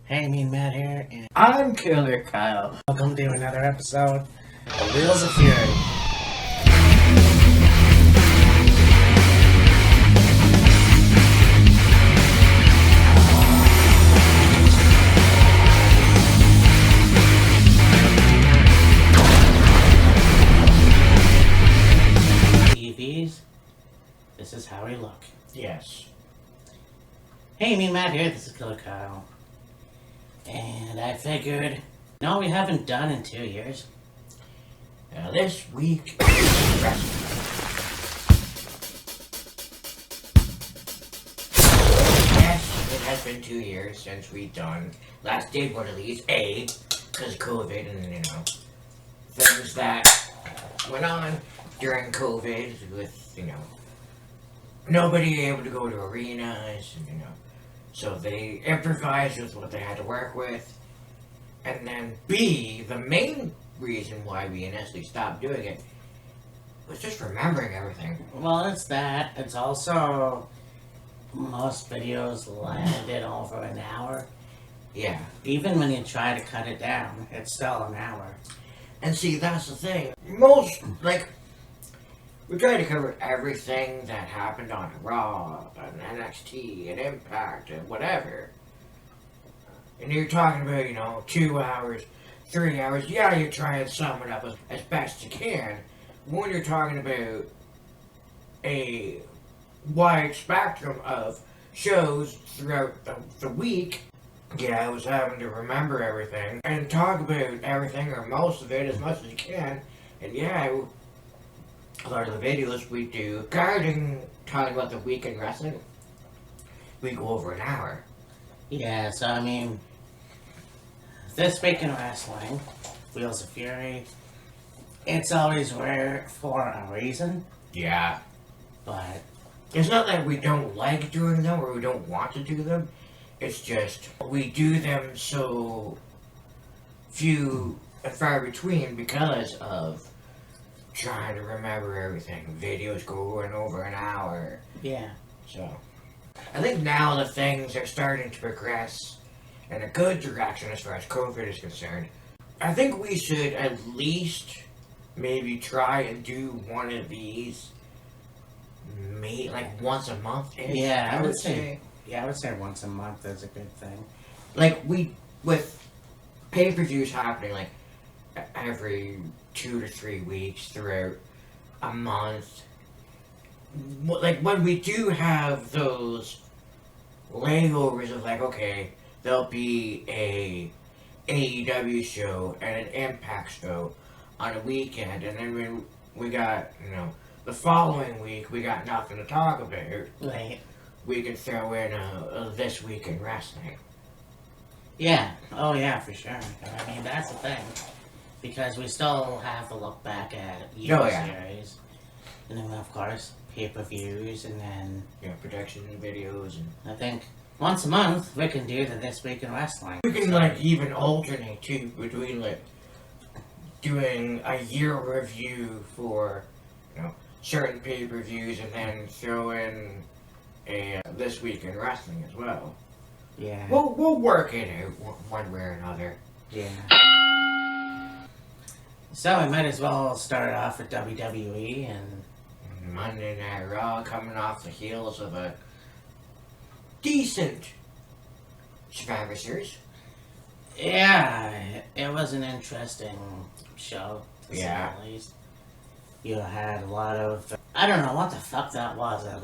Hey, me and Matt here, and I'm Killer Kyle. Welcome to another episode of Wheels of Fury. TVs, this is how we look. Yes. Hey, me and Matt here, this is Killer Kyle. And I figured, no, we haven't done in 2 years. Now this week, yes, it has been 2 years since we've done. Last did one of these, because of COVID and, things that went on during COVID with, nobody able to go to arenas, and, so they improvised with what they had to work with. And then B, the main reason why we initially stopped doing it was just remembering everything. Well, it's that. It's also, most videos landed over an hour. Yeah. Even when you try to cut it down, it's still an hour. And see, that's the thing. We tried to cover everything that happened on Raw, and NXT, and Impact, and whatever. And you're talking about, 2 hours, 3 hours. Yeah, you try and sum it up as best you can. When you're talking about a wide spectrum of shows throughout the week, yeah, I was having to remember everything and talk about everything or most of it as much as you can. And yeah, a lot of the videos we do regarding talking about the week in wrestling, we go over an hour. Yeah, so this week in wrestling, Wheels of Fury, it's always rare for a reason. Yeah. But it's not that we don't like doing them or we don't want to do them. It's just we do them so few and far between because of trying to remember everything. Videos going over an hour. Yeah. So I think now the things are starting to progress in a good direction as far as COVID is concerned. I think we should at least maybe try and do one of these once a month. Yeah, I would say. Yeah, I would say once a month is a good thing. With pay-per-views happening every 2 to 3 weeks throughout a month. When we do have those layovers of okay, there'll be a AEW show and an Impact show on a weekend, and then when we got, the following week we got nothing to talk about. Right. We can throw in a This Week in Wrestling. Yeah. Oh, yeah, for sure. That's the thing. Because we still have to look back at series. And then, of course, pay-per-views, and then production videos. And I think once a month, we can do the This Week in Wrestling. We can, even alternate, too, between, doing a year review for, certain pay-per-views, and then throw in a This Week in Wrestling as well. Yeah. We'll work it out one way or another. Yeah. So we might as well start off with WWE and Monday Night Raw, coming off the heels of a decent Survivor Series. Yeah, it was an interesting show, to say at least. You had a lot of, I don't know what the fuck that was, a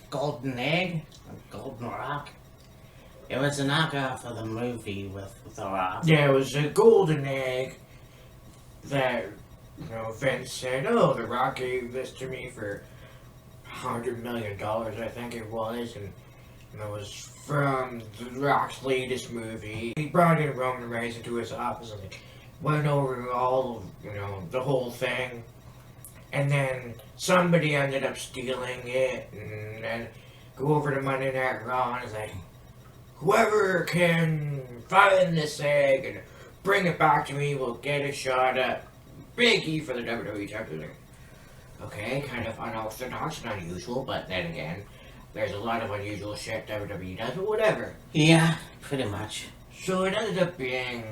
golden egg? A golden rock? It was a knockoff of the movie with The Rock. Yeah, it was a golden egg that, Vince said, oh, The Rock gave this to me for $100 million, I think it was, and it was from The Rock's latest movie. He brought in Roman Reigns into his office and went over all of, the whole thing, and then somebody ended up stealing it, and then go over to Monday Night Raw, and it's whoever can find this egg and bring it back to me will get a shot at Big E for the WWE Championship. Okay, kind of unorthodox and unusual, but then again, there's a lot of unusual shit WWE does, but whatever. Yeah, pretty much. So it ended up being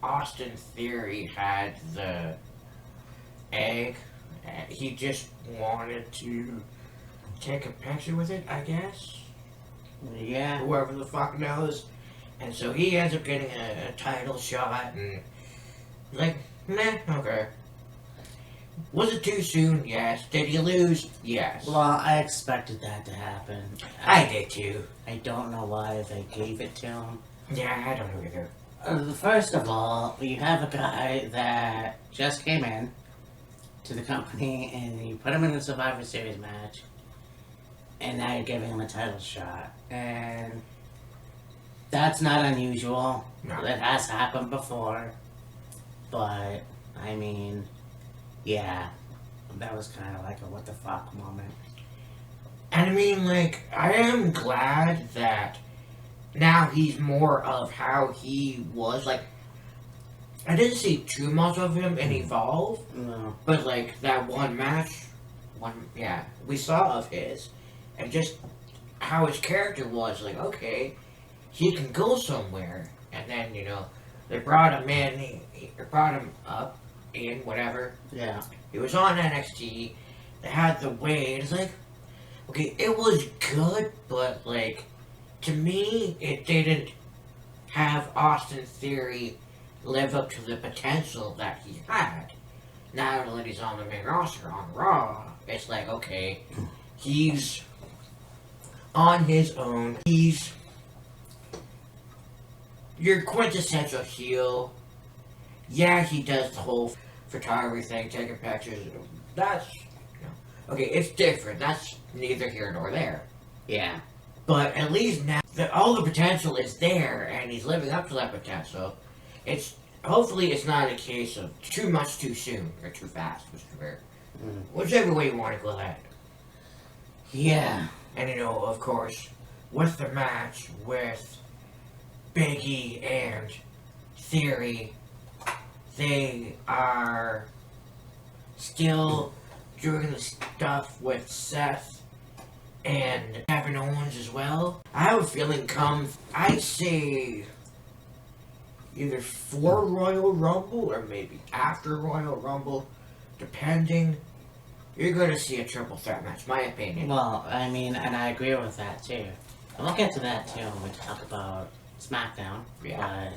Austin Theory had the egg. He just wanted to take a picture with it, I guess. Yeah. Whoever the fuck knows. And so he ends up getting a title shot, and like, nah, okay. Was it too soon? Yes. Did he lose? Yes. Well, I expected that to happen. I did too. I don't know why they gave it to him. Yeah, I don't know either. First of all, you have a guy that just came in to the company and you put him in a Survivor Series match, and now you're giving him a title shot. And that's not unusual. No. It has happened before. But, I mean, yeah, that was kind of like a what the fuck moment. And I mean, like, I am glad that now he's more of how he was. Like, I didn't see too much of him in Evolve, No. but like that one match, we saw of his, and just how his character was. Like, okay, he can go somewhere, and then they brought him in, he brought him up in whatever. Yeah. He was on NXT. They had the way. It's like, okay, it was good, but like, to me, it didn't have Austin Theory live up to the potential that he had. Now that he's on the main roster on Raw, it's like, okay, he's on his own. He's your quintessential heel. Yeah, he does the whole photography thing, taking pictures. That's, okay, it's different. That's neither here nor there. Yeah. But at least now, all the potential is there, and he's living up to that potential. Hopefully it's not a case of too much too soon, or too fast, whichever way you want to go at it. Yeah. And of course, with the match with Biggie and Theory, they are still doing the stuff with Seth and Kevin Owens as well. I have a feeling I'd say either for Royal Rumble or maybe after Royal Rumble, depending, you're going to see a triple threat match, my opinion. Well, I mean, and I agree with that too. And we'll get to that too when we talk about SmackDown. Yeah.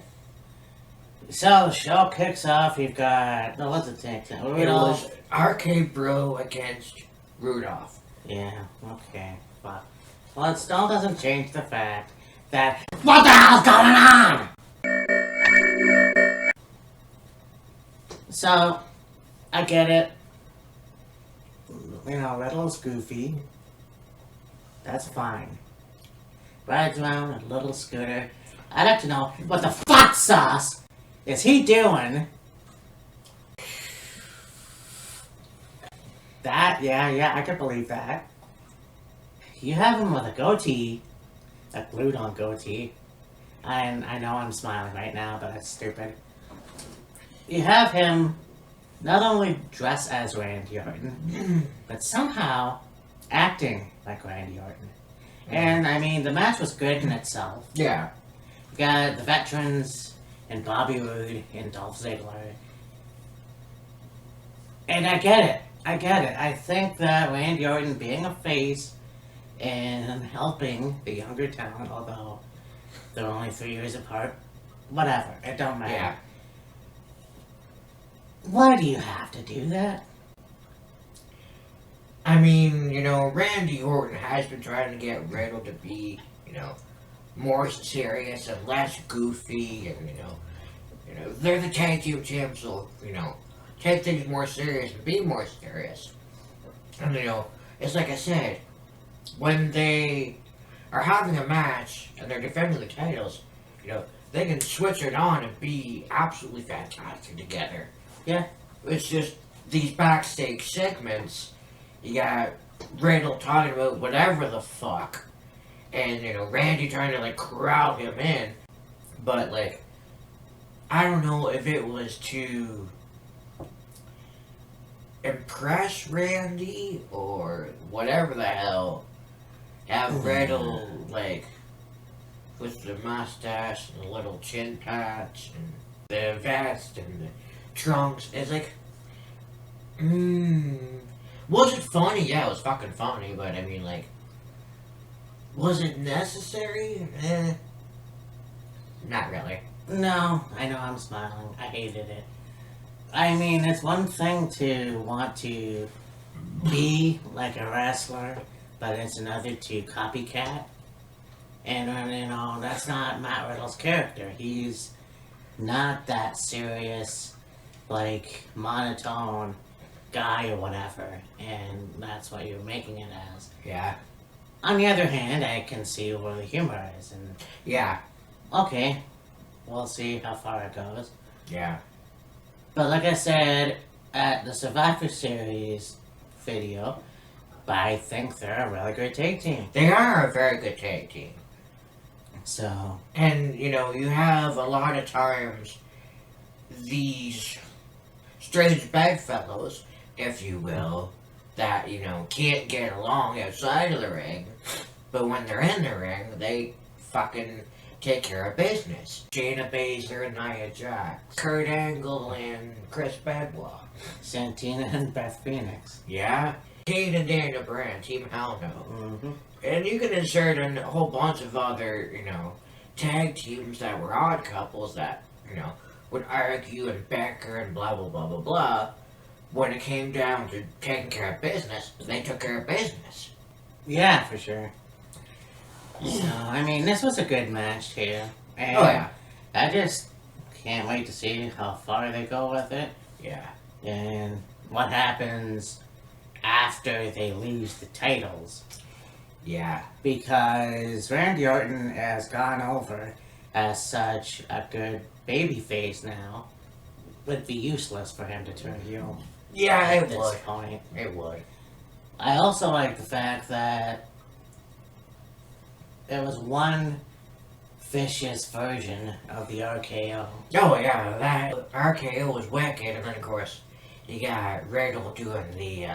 So the show kicks off. You've got what's it take? It was RK Bro against Rudolph. Yeah. Okay. But well, it still doesn't change the fact that what the hell's going on? So I get it. Riddle's goofy. That's fine. Rides around a little scooter. I'd like to know what the fuck sauce is he doing? That, yeah, I can believe that. You have him with a goatee, a glued-on goatee. And I know I'm smiling right now, but that's stupid. You have him not only dress as Randy Orton, but somehow acting like Randy Orton. And, I mean, the match was good in itself. Yeah. You got the veterans and Bobby Roode and Dolph Ziggler. And I get it. I think that Randy Orton being a face and helping the younger talent, although they're only 3 years apart, whatever, it don't matter. Yeah. Why do you have to do that? I mean, Randy Orton has been trying to get Riddle to be, more serious and less goofy, and, they're the tag team champs, so, take things more serious and be more serious. And, it's like I said, when they are having a match and they're defending the titles, they can switch it on and be absolutely fantastic together. Yeah. It's just these backstage segments, you got Riddle talking about whatever the fuck, and, Randy trying to, corral him in, but, I don't know if it was to impress Randy or whatever the hell, have Riddle, with the mustache and the little chin patch and the vest and the trunks. It's like, was it funny? Yeah, it was fucking funny, but I mean, like, was it necessary? Not really. No, I know I'm smiling. I hated it. I mean, it's one thing to want to be like a wrestler, but it's another to copycat. And, you know, that's not Matt Riddle's character. He's not that serious, like, monotone guy or whatever. And that's what you're making it as. Yeah. On the other hand, I can see where the humor is. And Yeah. okay, we'll see how far it goes. Yeah. But like I said, at the Survivor Series video, I think they're a really good tag team. They are a very good tag team. So, And, you know, you have a lot of times these strange bedfellows, if you will, that, you know, can't get along outside of the ring, but when they're in the ring, they fucking take care of business. Shayna Baszler and Nia Jax, Kurt Angle and Chris Benoit, Santina and Beth Phoenix. yeah, Kane and Daniel Bryan, Team Hell No. Mm-hmm. And you can insert in a whole bunch of other, you know, tag teams that were odd couples that, you know, would argue and bicker and blah, blah, blah, blah, blah. When it came down to taking care of business, they took care of business. Yeah, for sure. So, I mean, this was a good match too. And Oh, yeah. I just can't wait to see how far they go with it. Yeah. And what happens after they lose the titles. Yeah. Because Randy Orton has gone over as such a good babyface now. Would be useless for him to turn heel Yeah, at it this would. point. It would. I also like the fact that it was one vicious version of the RKO. Oh, yeah, that RKO was wicked, and then, of course, you got Riddle doing the,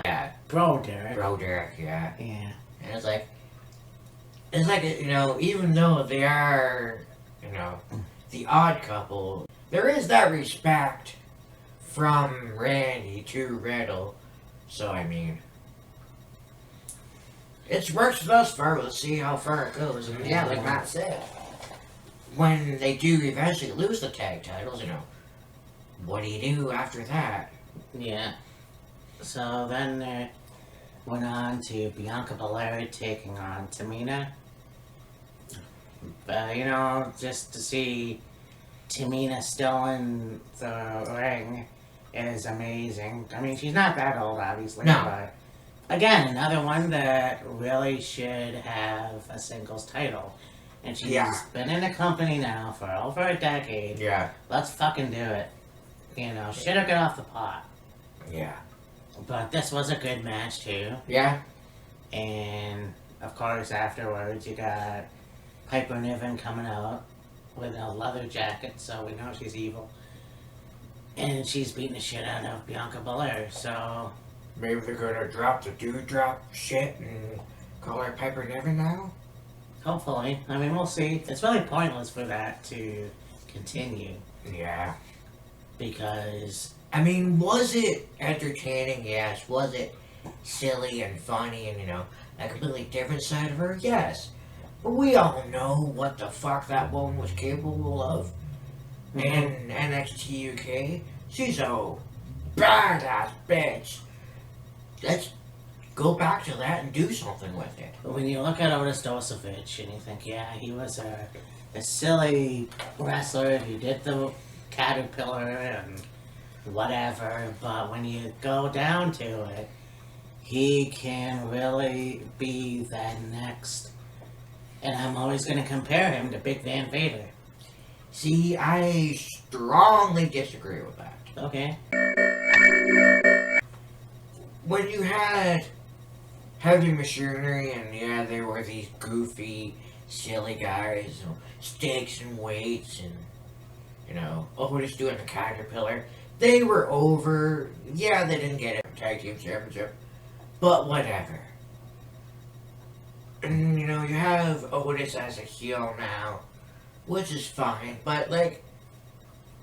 Bro, Derek. Bro Derek, yeah. Yeah. And it's like, you know, even though they are, you know, the odd couple, there is that respect from Randy to Riddle. So, I mean, it's worked thus far. We'll see how far it goes. And yeah, like Matt said, when they do eventually lose the tag titles, you know, what do you do after that? Yeah. So then they went on to Bianca Belair taking on Tamina. But, you know, just to see Tamina still in the ring is amazing. I mean, she's not that old, obviously, No. but again, another one that really should have a singles title. And she's been in the company now for over a decade. Yeah. Let's fucking do it. You know, shit or get off the pot. Yeah. But this was a good match, too. Yeah. And, of course, afterwards, you got Piper Niven coming out with a leather jacket, so we know she's evil. And she's beating the shit out of Bianca Belair, so... Maybe they're gonna drop the dewdrop shit and call her Piper Niven now? Hopefully. I mean, we'll see. It's really pointless for that to continue. Yeah. Because... I mean, was it entertaining? Yes. Was it silly and funny and, you know, a completely different side of her? Yes. But we all know what the fuck that woman was capable of. In NXT UK, she's a badass bitch. Let's go back to that and do something with it. But when you look at Otis Dosovich and you think, yeah, he was a silly wrestler who did the caterpillar and whatever, but when you go down to it, he can really be that next. And I'm always going to compare him to Big Van Vader. See, I strongly disagree with that. Okay. When you had heavy machinery and yeah, there were these goofy, silly guys, you know, stakes and weights and, you know, Otis doing the caterpillar, they were over. Yeah, they didn't get a tag team championship, but whatever. And, you know, you have Otis as a heel now, which is fine, but, like,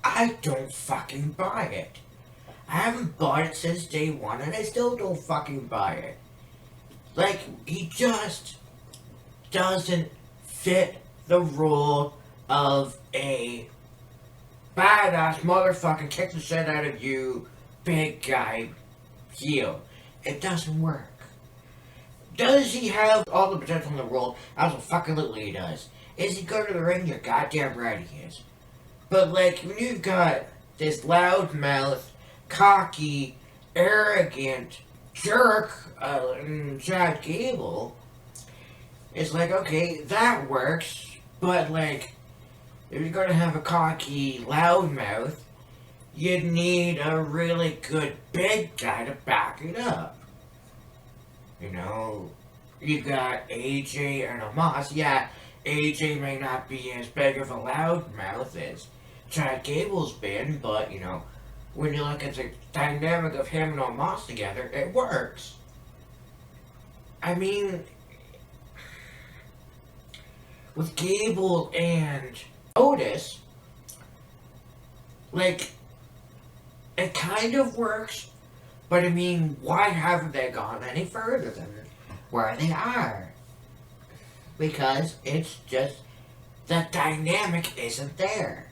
I don't fucking buy it. I haven't bought it since day one, and I still don't fucking buy it. Like, he just doesn't fit the role of a badass motherfucking kick the shit out of you, big guy heel. It doesn't work. Does he have all the potential in the world? Absolutely he does. Is he good to the ring? You're goddamn right he is. But, like, when you've got this loudmouth, cocky, arrogant jerk, Chad Gable, it's like, okay, that works, but, like, if you're gonna have a cocky loudmouth, you'd need a really good big guy to back it up. You know, you got AJ and Amos. Yeah, AJ may not be as big of a loudmouth as Chad Gable's been, but, you know, when you look at the dynamic of him and Amos together, it works. I mean, with Gable and Otis, like, it kind of works, but I mean, why haven't they gone any further than where they are? Because it's just, the dynamic isn't there.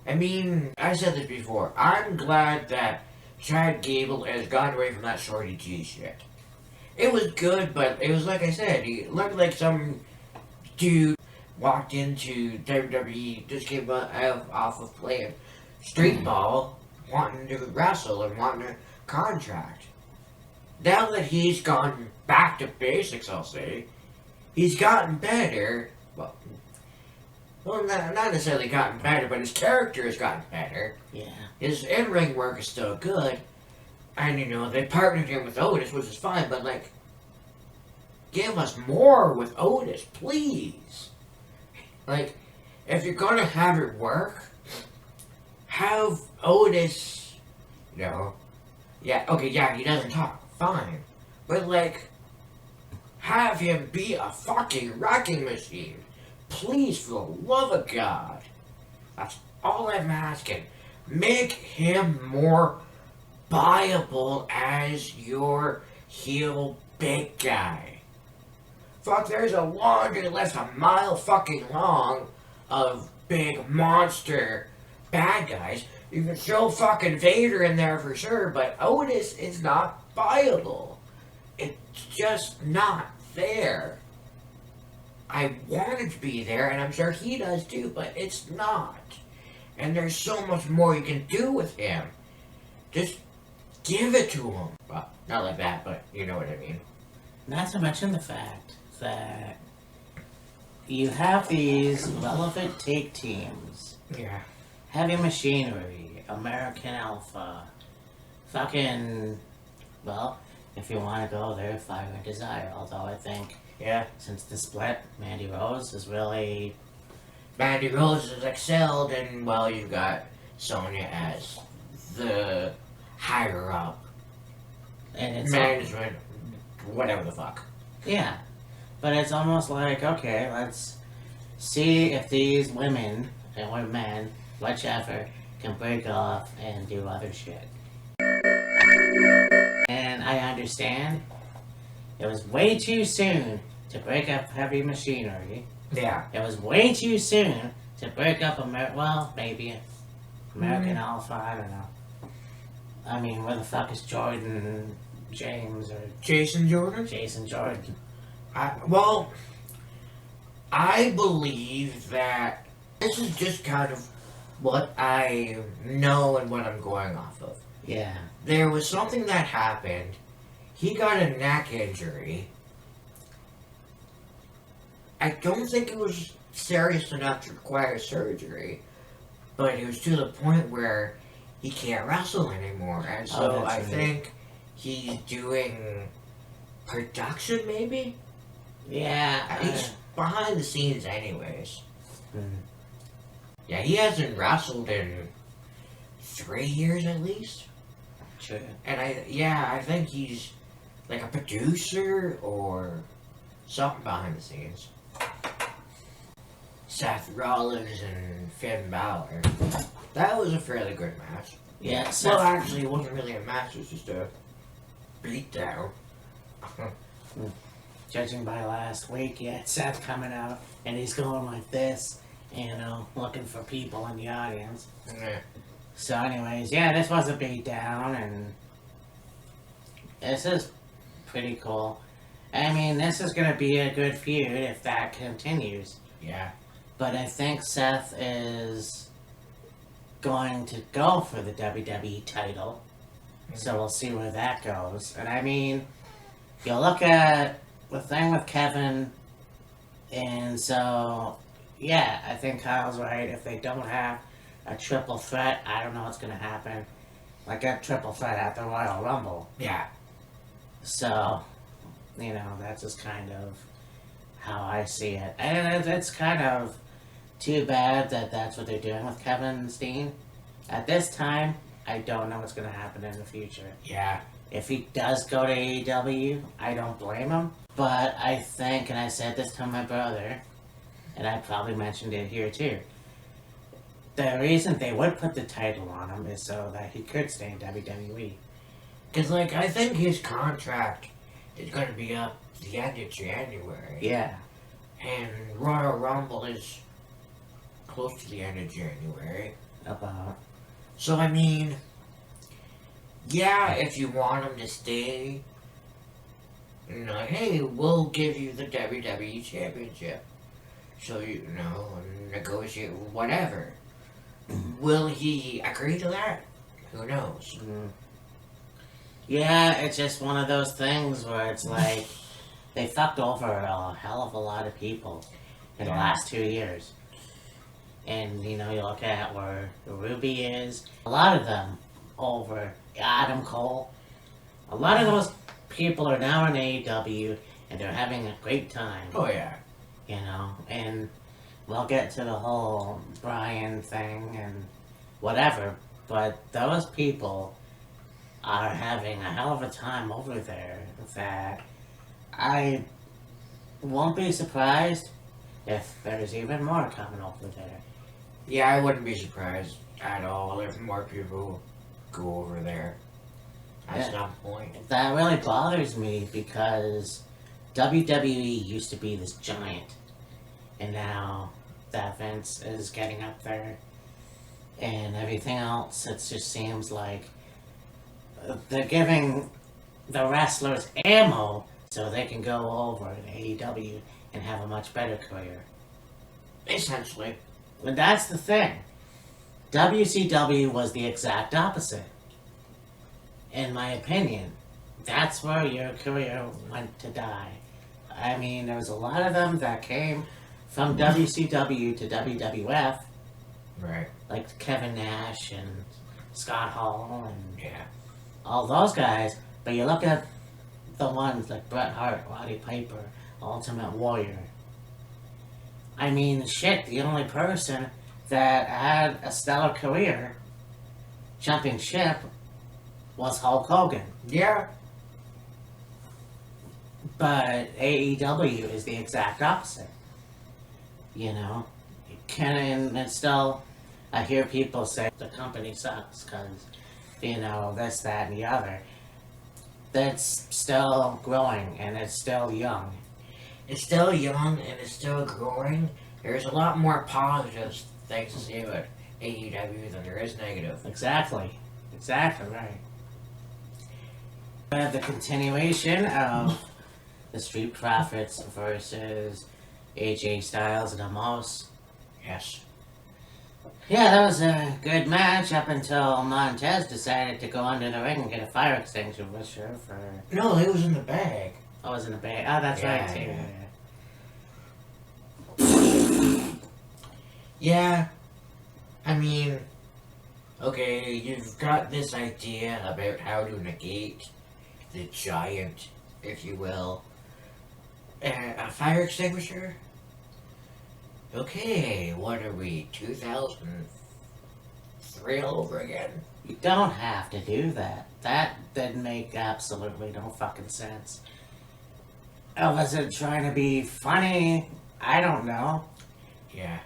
I mean, I said this before, I'm glad that Chad Gable has gone away from that Shorty G shit. It was good, but it was like I said, he looked like some dude walked into WWE, just came off of playing street ball, wanting to wrestle and wanting a contract. Now that he's gone back to basics, I'll say, he's gotten better. Well, not necessarily gotten better, but his character has gotten better. Yeah. His in-ring work is still good. And, you know, they partnered him with Otis, which is fine, but, like, give us more with Otis, please. Like, if you're gonna have it work, have Otis, you know, yeah, okay, yeah, he doesn't talk, fine. But, like, have him be a fucking wrecking machine. Please, for the love of God. That's all I'm asking. Make him more buyable as your heel big guy. Fuck, there's a laundry list a mile fucking long of big monster bad guys. You can show fucking Vader in there for sure, but Otis is not buyable. It's just not there. I want it to be there, and I'm sure he does too, but it's not. And there's so much more you can do with him. Just give it to him. Well, not like that, but you know what I mean. Not to mention the fact that you have these relevant take teams. Yeah. Heavy Machinery, American Alpha, fucking, well, if you want to go there, Fire and Desire. Although I think, Yeah. since the split, Mandy Rose is really... Mandy Rose has excelled, and, well, you've got Sonya as the higher up And it's management, whatever the fuck. Yeah. But it's almost like, okay, let's see if these women, or men, whichever, can break off and do other shit. And I understand it was way too soon to break up Heavy Machinery. Yeah. It was way too soon to break up maybe American Alpha, I don't know. I mean, where the fuck is Jordan James or Jason Jordan? Jason Jordan? I believe that this is just kind of what I know and what I'm going off of. Yeah. There was something that happened. He got a neck injury. I don't think it was serious enough to require surgery, but it was to the point where he can't wrestle anymore. And so I think he's doing production, maybe? Yeah. He's behind the scenes anyways. Mm. Yeah, he hasn't wrestled in 3 years at least. Sure. And I think he's like a producer or something behind the scenes. Seth Rollins and Finn Balor. That was a fairly good match. Yeah, Well, actually, it wasn't really a match. It was just a beatdown. Judging by last week, yeah, Seth coming out and he's going like this, looking for people in the audience. Yeah. So anyways, yeah, this was a beatdown, and this is pretty cool. I mean, this is gonna be a good feud if that continues. Yeah. But I think Seth is going to go for the WWE title. So we'll see where that goes. And I mean, you look at the thing with Kevin, and so, yeah, I think Kyle's right. If they don't have a triple threat, I don't know what's going to happen. Like a triple threat at the Royal Rumble. Yeah. So, that's just kind of how I see it. And it's kind of too bad that that's what they're doing with Kevin Steen. At this time, I don't know what's going to happen in the future. Yeah. If he does go to AEW, I don't blame him. But I think, and I said this to my brother, and I probably mentioned it here too, the reason they would put the title on him is so that he could stay in WWE. Because, I think his contract is going to be up the end of January. Yeah. And Royal Rumble is close to the end of January. About. So, I mean, yeah, if you want him to stay, hey, we'll give you the WWE Championship. So, negotiate whatever. Will he agree to that? Who knows? Mm. Yeah, it's just one of those things where it's like they fucked over a hell of a lot of people in the last 2 years. And, you look at where Ruby is, a lot of them over Adam Cole. A lot of those people are now in AEW and they're having a great time. Oh, yeah. And we'll get to the whole Brian thing and whatever, but those people are having a hell of a time over there that I won't be surprised if there's even more coming over there. Yeah, I wouldn't be surprised at all if more people go over there at some point. That really bothers me because WWE used to be this giant, and now that Vince is getting up there, and everything else, it just seems like they're giving the wrestlers ammo so they can go over to AEW and have a much better career. Essentially. But that's the thing. WCW was the exact opposite. In my opinion, that's where your career went to die. I mean, there was a lot of them that came from WCW to WWF. Right. Like Kevin Nash and Scott Hall and Yeah. all those guys. But you look at the ones like Bret Hart, Roddy Piper, Ultimate Warrior. I mean, shit, the only person that had a stellar career jumping ship was Hulk Hogan. Yeah. But AEW is the exact opposite. And it's still, I hear people say the company sucks because, this, that, and the other. That's still growing and it's still young. It's still young and it's still growing. There's a lot more positive things to say about AEW than there is negative. Exactly. Exactly right. We have the continuation of the Street Profits versus AJ Styles and Amos. Yes. Yeah, that was a good match up until Montez decided to go under the ring and get a fire extinguisher for... No, it was in the bag. Oh, it was in the bag. Oh, that's right, too. Yeah. Yeah, I mean, okay, you've got this idea about how to negate the giant, if you will. A fire extinguisher? Okay, what are we, 2003 all over again? You don't have to do that. That didn't make absolutely no fucking sense. Was it trying to be funny? I don't know. Yeah.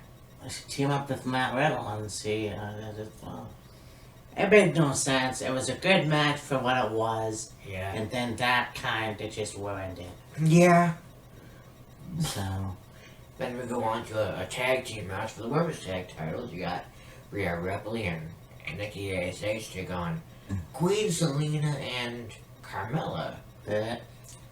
She team up with Matt Riddle and see. Well, it made no sense. It was a good match for what it was, Yeah. and then that kind of just ruined it. Yeah. So. Then we go on to a tag team match for the women's tag titles. You got Rhea Ripley and Nikki ASH take on Queen Selena and Carmella. The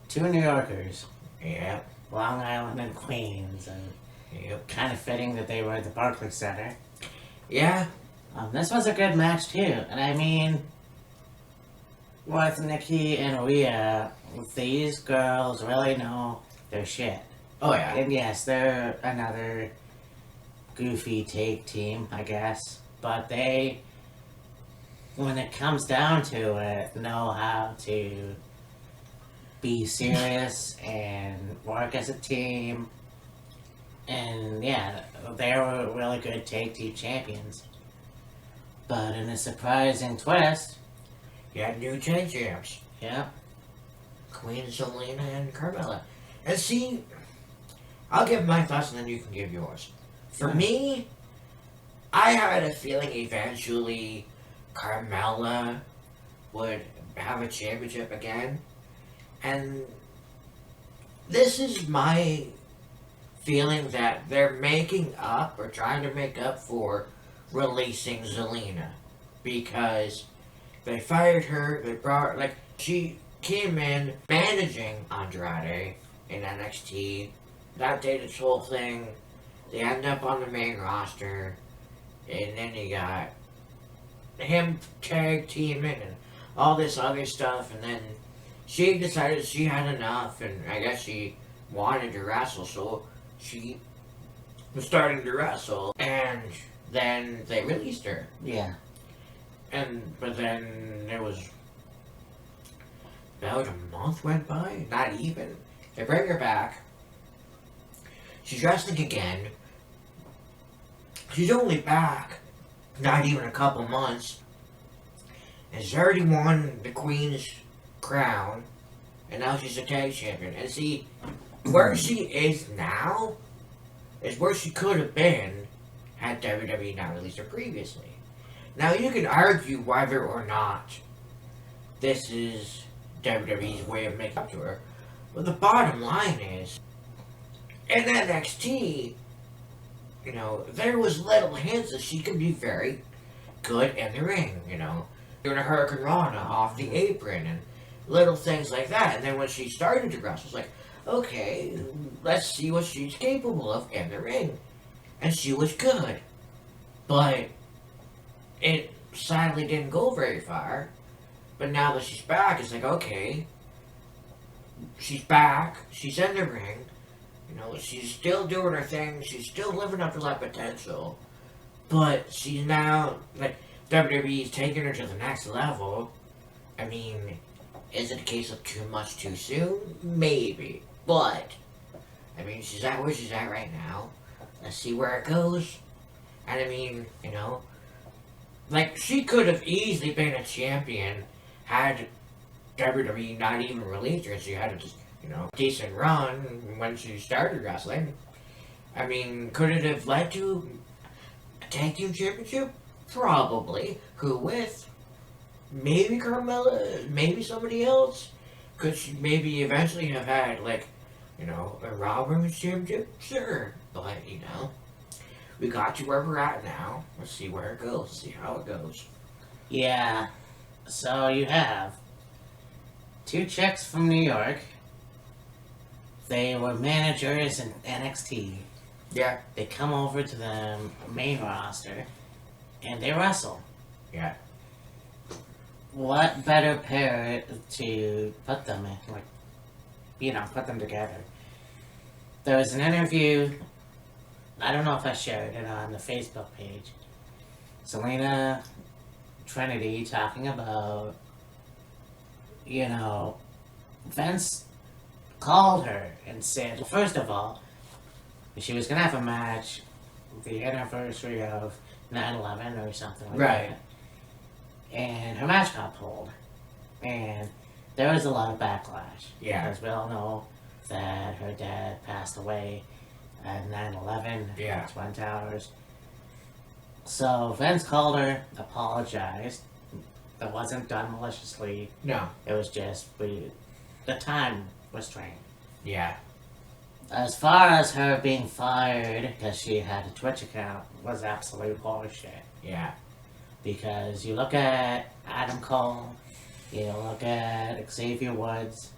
two New Yorkers. Yeah. Long Island and Queens, and Yep. kind of fitting that they were at the Barclays Center. Yeah. This was a good match too, and I mean, with Nikki and Rhea, these girls really know their shit. Oh yeah. And yes, they're another goofy take team, I guess, but they, when it comes down to it, know how to be serious and work as a team. And yeah, they were really good tag team champions. But in a surprising twist, You had new tag champs. yeah, Queen Selena and Carmella. And see, I'll give my thoughts and then you can give yours. For me, I had a feeling eventually Carmella would have a championship again. And this is my feeling that they're making up or trying to make up for releasing Zelina. Because they fired her, they brought, like, she came in managing Andrade in NXT. That did its whole thing. They end up on the main roster. And then you got him tag teaming and all this other stuff. And then she decided she had enough. And I guess she wanted to wrestle. So she was starting to wrestle. And then they released her. yeah. But then there was about a month went by, not even. They bring her back. She's wrestling again. She's only back not even a couple months. And she's already won the Queen's crown. And now she's a tag champion. And see, where she is now is where she could have been had WWE not released her previously. Now you can argue whether or not this is WWE's way of making up to her, but the bottom line is, in NXT, you know, there was little hints that she could be very good in the ring, you know, doing a Hurricane Rana off the apron and little things like that. And then when she started to wrestle, it's like, okay, let's see what she's capable of in the ring. And she was good. But it sadly didn't go very far. But now that she's back, it's like, okay, she's back, she's in the ring, you know, she's still doing her thing, she's still living up to that potential, but she's now, like, WWE's taking her to the next level. I mean, is it a case of too much too soon? Maybe, but, I mean, she's at where she's at right now. Let's see where it goes. And I mean, you know, like, she could have easily been a champion had WWE not even released her. She had a just, you know, decent run when she started wrestling. I mean, could it have led to a tag team championship? Probably. Who with? Maybe Carmella, maybe somebody else. Could she maybe eventually have had, like, you know, a Raw Women's Championship? Sure. But, you know, we got to where we're at now. Let's see where it goes. See how it goes. Yeah. So you have two chicks from New York. They were managers in NXT. Yeah. They come over to the main roster and they wrestle. Yeah. What better pair to put them in? Like, you know, put them together. There was an interview, I don't know if I shared it on the Facebook page. Selena Trinity talking about, you know, Vince called her and said, well, first of all, she was going to have a match the anniversary of 9/11 or something like that. And her match got pulled. And there was a lot of backlash. Yeah. Because we all know that her dad passed away at 9/11, Yeah. Twin Towers. So Vince called her, apologized. It wasn't done maliciously. No. It was just the time was strained. Yeah. As far as her being fired because she had a Twitch account was absolute horseshit. Yeah. Because you look at Adam Cole, you look at Xavier Woods,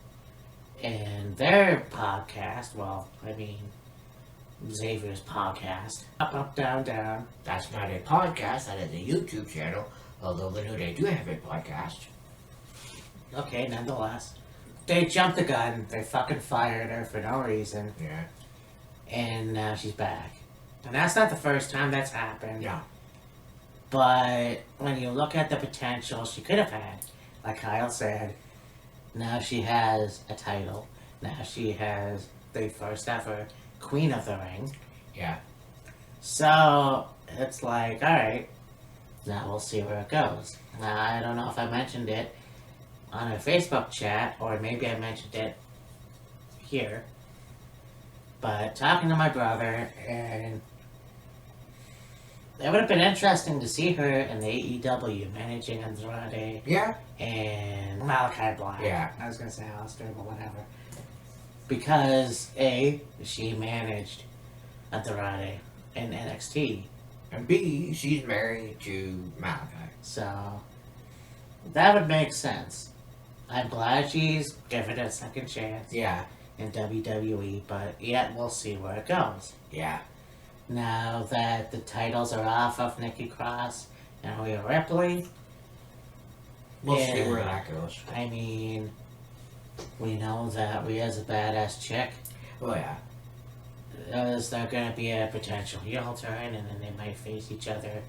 and their podcast, well, I mean, Xavier's podcast, Up, Down, Down. That's not a podcast, that is a YouTube channel, although they do have a podcast. Okay, nonetheless. They jumped the gun, they fucking fired her for no reason, Yeah. and now she's back. And that's not the first time that's happened. Yeah. But when you look at the potential she could have had, like Kyle said, now she has a title. Now she has the first ever Queen of the Ring. Yeah. So it's like, alright, now we'll see where it goes. Now, I don't know if I mentioned it on a Facebook chat, or maybe I mentioned it here. But talking to my brother, and it would have been interesting to see her in the AEW managing Andrade Yeah. and Malachi Black. Yeah. I was gonna say Alistair, but whatever. Because A, she managed Andrade in NXT. And B, she's married to Malachi. So that would make sense. I'm glad she's given it a second chance Yeah. in WWE, but yet we'll see where it goes. Yeah. Now that the titles are off of Nikki Cross and Rhea Ripley, We'll see Yeah. where that goes. I mean, we know that Rhea's a badass chick. Oh, yeah. Is there going to be a potential heel turn, and then they might face each other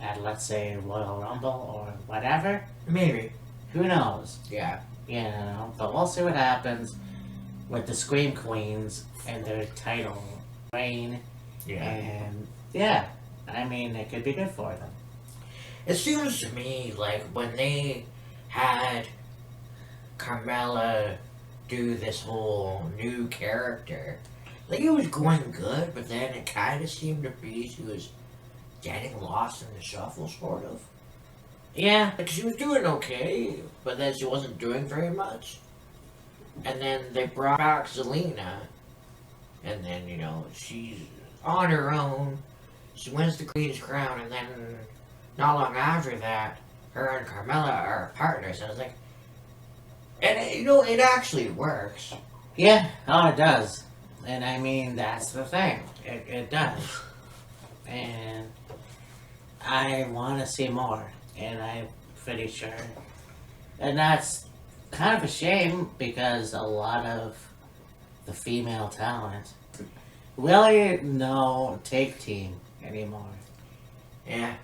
at, let's say, Royal Rumble or whatever? Maybe. Who knows? Yeah. You know, but we'll see what happens with the Scream Queens and their title reign. Yeah. And yeah, I mean, it could be good for them. It seems to me like when they had Carmella do this whole new character, like it was going good, but then it kind of seemed to be she was getting lost in the shuffle, sort of. Yeah, Like she was doing okay, but then she wasn't doing very much. And then they brought back Zelina, and then, you know, she's on her own. She wins the Queen's Crown, and then not long after that, her and Carmella are partners. And I was like, and you know, it actually works. yeah, oh, it does. And I mean, that's the thing. It does. And I want to see more. And I'm pretty sure. And that's kind of a shame because a lot of the female talent really no take team anymore. Yeah.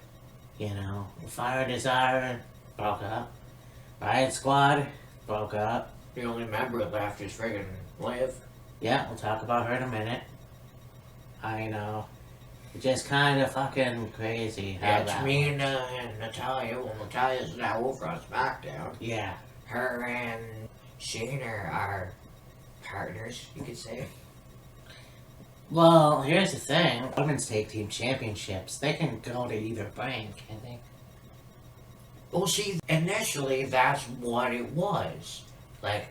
You know, Fire Desire broke up. Riot Squad broke up. The only member left is friggin' Liv. Yeah, we'll talk about her in a minute. I know. Just kind of fucking crazy how Yeah, that Tamina and Natalia. Well, Natalia's now over on SmackDown. Yeah. Her and Shayna are partners, you could say. Well, here's the thing. Women's Tag Team Championships, they can go to either brand, can't they? Well, see, initially that's what it was. Like,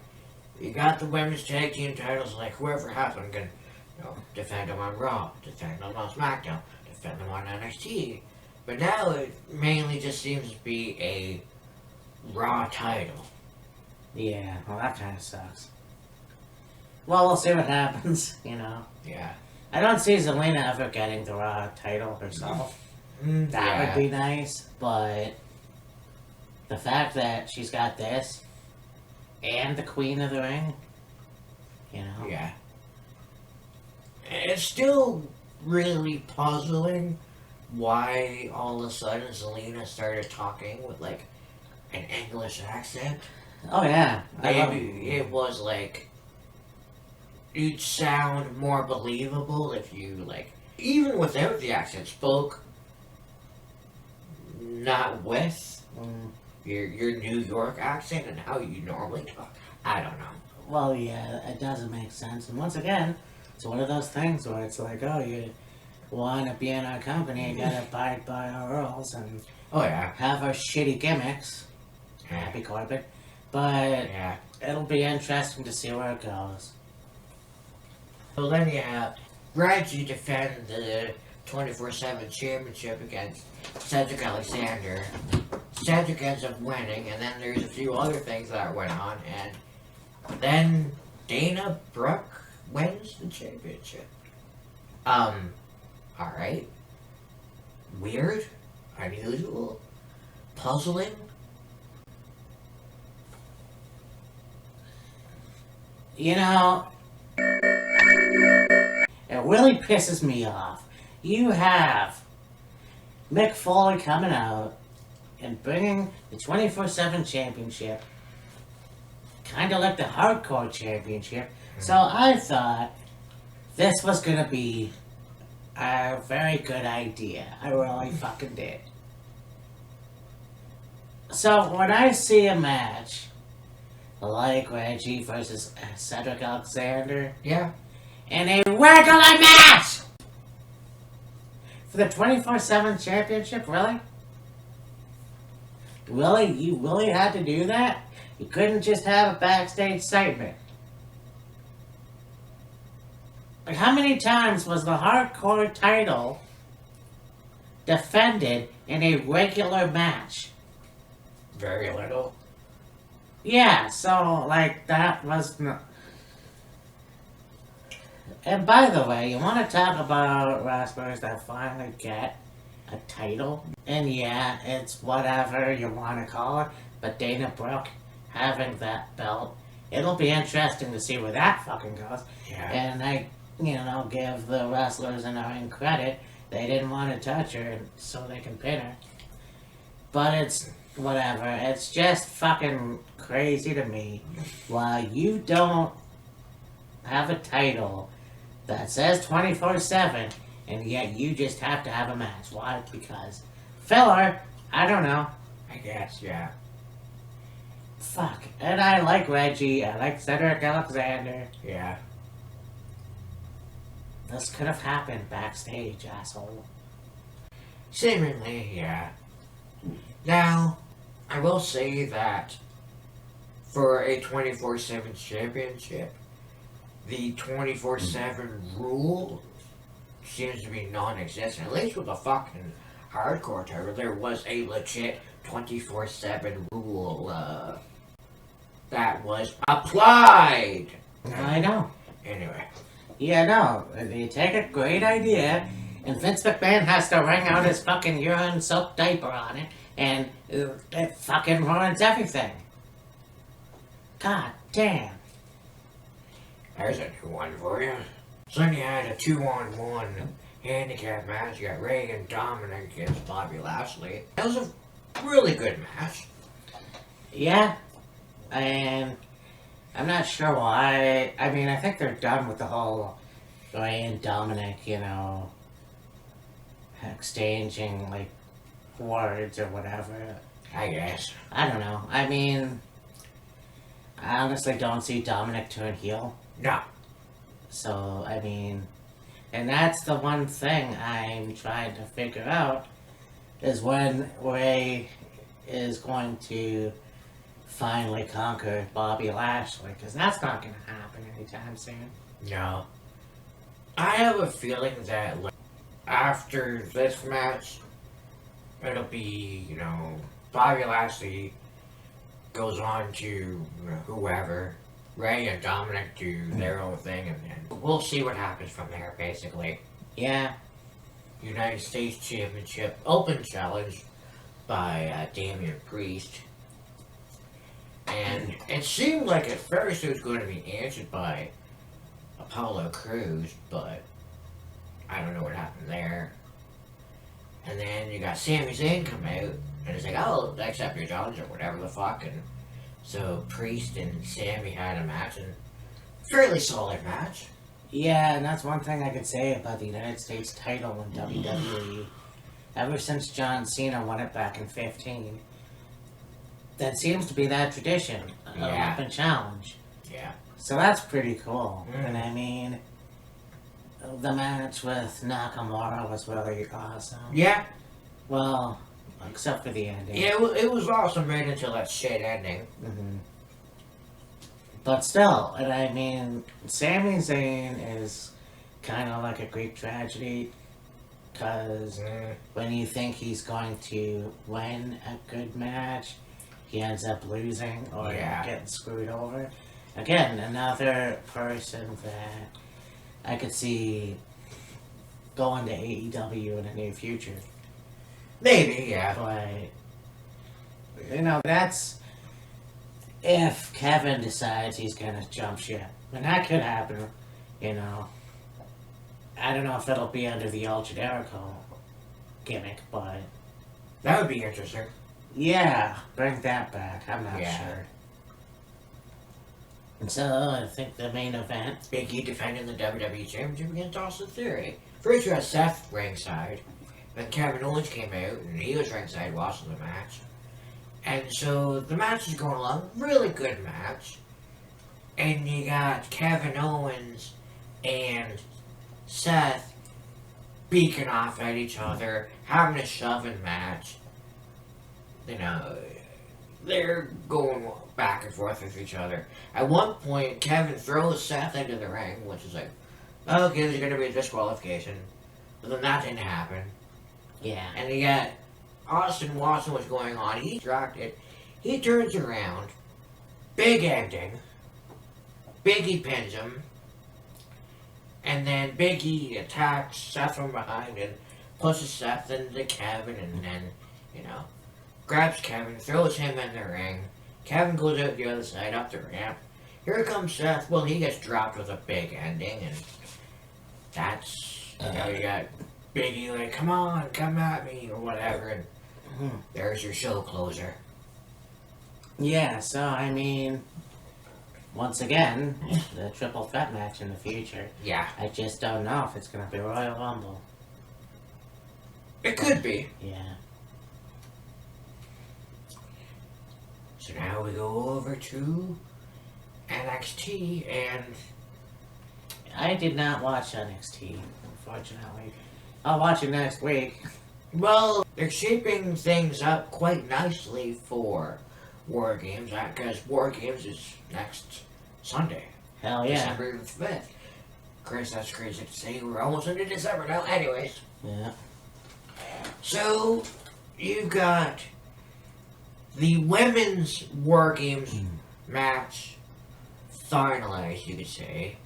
you got the women's tag team titles, like whoever has them can, you know, defend them on Raw, defend them on SmackDown, defend them on NXT. But now it mainly just seems to be a Raw title. Yeah, well, that kind of sucks. Well, we'll see what happens, you know. Yeah. I don't see Zelina ever getting the Raw title herself. That would be nice, but the fact that she's got this and the Queen of the Ring, you know. Yeah. It's still really puzzling why all of a sudden Zelina started talking with like an English accent. Oh yeah, Maybe it was like you'd sound more believable if you like even without the accent spoke not with your New York accent and how you normally talk. I don't know. Well, yeah, it doesn't make sense. And once again, It's one of those things where it's like, oh, you want to be in our company, you gotta abide by our rules and have our shitty gimmicks. Happy Corbin. But it'll be interesting to see where it goes. So then you have Reggie defend the 24/7 championship against Cedric Alexander. Cedric ends up winning, and then there's a few other things that went on, and then Dana Brooke wins the championship. Alright. Weird. Unusual. Puzzling. You know, it really pisses me off. You have Mick Foley coming out and bringing the 24/7 championship, kind of like the hardcore championship. So I thought this was going to be a very good idea. I really fucking did. So when I see a match like Reggie versus Cedric Alexander, in a regular match for the 24/7 championship, really? Really? You really had to do that? You couldn't just have a backstage segment? Like, how many times was the hardcore title defended in a regular match? Very little. Yeah, so, like, that was not... And by the way, you want to talk about wrestlers that finally get a title? And yeah, it's whatever you want to call it, but Dana Brooke having that belt, it'll be interesting to see where that fucking goes. And I, give the wrestlers in the ring credit. They didn't want to touch her so they can pin her. But it's whatever. It's just fucking crazy to me why you don't have a title that says 24/7 and yet you just have to have a match. Why? Because filler, I don't know. I guess, Fuck. And I like Reggie, I like Cedric Alexander. This could have happened backstage, asshole. Seemingly, Now, I will say that for a 24/7 championship, the 24/7 rule seems to be non-existent. At least with the fucking hardcore title, there was a legit 24/7 rule that was applied. I know. Anyway. Yeah, no. You take a great idea, and Vince McMahon has to wring out his fucking urine-soaked diaper on it, and it fucking ruins everything. God damn. There's a new one for you. So then you had a 2-on-1 handicap match. You got Ray and Dominic against Bobby Lashley. That was a really good match. Yeah. And I'm not sure why. I mean, I think they're done with the whole Ray and Dominic, exchanging, like, words or whatever. I guess. I don't know. I mean, I honestly don't see Dominic turn heel. No. So, I mean, and that's the one thing I'm trying to figure out, is when Ray is going to finally conquer Bobby Lashley, because that's not going to happen anytime soon. No. I have a feeling that, after this match, it'll be, Bobby Lashley goes on to whoever. Ray and Dominic do their own thing, and then we'll see what happens from there, basically. Yeah. United States Championship Open Challenge by Damian Priest. And it seemed like at first it was going to be answered by Apollo Crews, but I don't know what happened there. And then you got Sami Zayn come out, and it's like, oh, accept your challenge or whatever the fuck, and so Priest and Sami had a match, and fairly solid match. Yeah, and that's one thing I could say about the United States title in WWE. Ever since John Cena won it back in 2015, that seems to be that tradition, open challenge. Yeah. So that's pretty cool. And I mean, the match with Nakamura was really awesome. Yeah. Well, except for the ending. Yeah, it was awesome right until that shit ending. Mm-hmm. But still, and I mean, Sami Zayn is kind of like a Greek tragedy, because when you think he's going to win a good match, he ends up losing or getting screwed over. Again, another person that I could see going to AEW in the near future. Maybe, yeah. But, you know, that's if Kevin decides he's going to jump ship. And that could happen, you know. I don't know if it'll be under the old Jericho gimmick, but... That would be interesting. Yeah, bring that back. I'm not sure. And so, I think the main event... Big E defending the WWE Championship against Austin Theory. First you had Seth ringside. Then Kevin Owens came out, and he was ringside watching the match. And so, the match is going along. Really good match. And you got Kevin Owens and Seth beaking off at each other, having a shoving match. You know, they're going back and forth with each other. At one point, Kevin throws Seth into the ring, which is like, okay, there's going to be a disqualification. But then that didn't happen. Yeah. And you got Austin watching what's going on. He's distracted. He turns around. Big ending. Biggie pins him. And then Biggie attacks Seth from behind and pushes Seth into Kevin and then, you know, grabs Kevin, throws him in the ring. Kevin goes out the other side up the ramp. Here comes Seth. Well, he gets dropped with a big ending, and that's, you know, you got Biggie like, come on, come at me, or whatever, and there's your show closer. Yeah, so, I mean, once again, the triple threat match in the future. Yeah. I just don't know if it's going to be Royal Rumble. It could be. Yeah. So now we go over to NXT, and I did not watch NXT, unfortunately. I'll watch it next week. well, they're shaping things up quite nicely for War Games, because War Games is next Sunday. Hell yeah. December 5th. Chris, that's crazy to say. We're almost into December now. Anyways. Yeah. So, you've got the women's War Games match finalized, you could say.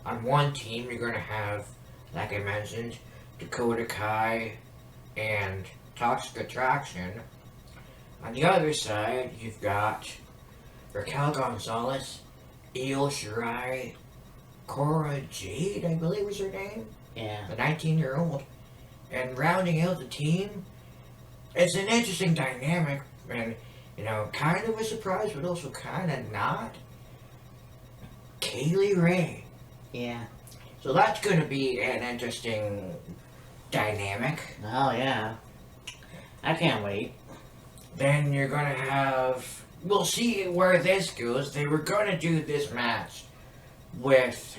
On one team, you're going to have, like I mentioned, Dakota Kai and Toxic Attraction. On the other side, you've got Raquel Gonzalez, Io Shirai, Cora Jade, I believe was her name. Yeah. The 19-year-old. And rounding out the team, it's an interesting dynamic, and, you know, kind of a surprise, but also kind of not. Kaylee Ray. Yeah. So that's going to be an interesting dynamic. Oh yeah. I can't wait. Then you're going to have... We'll see where this goes. They were going to do this match with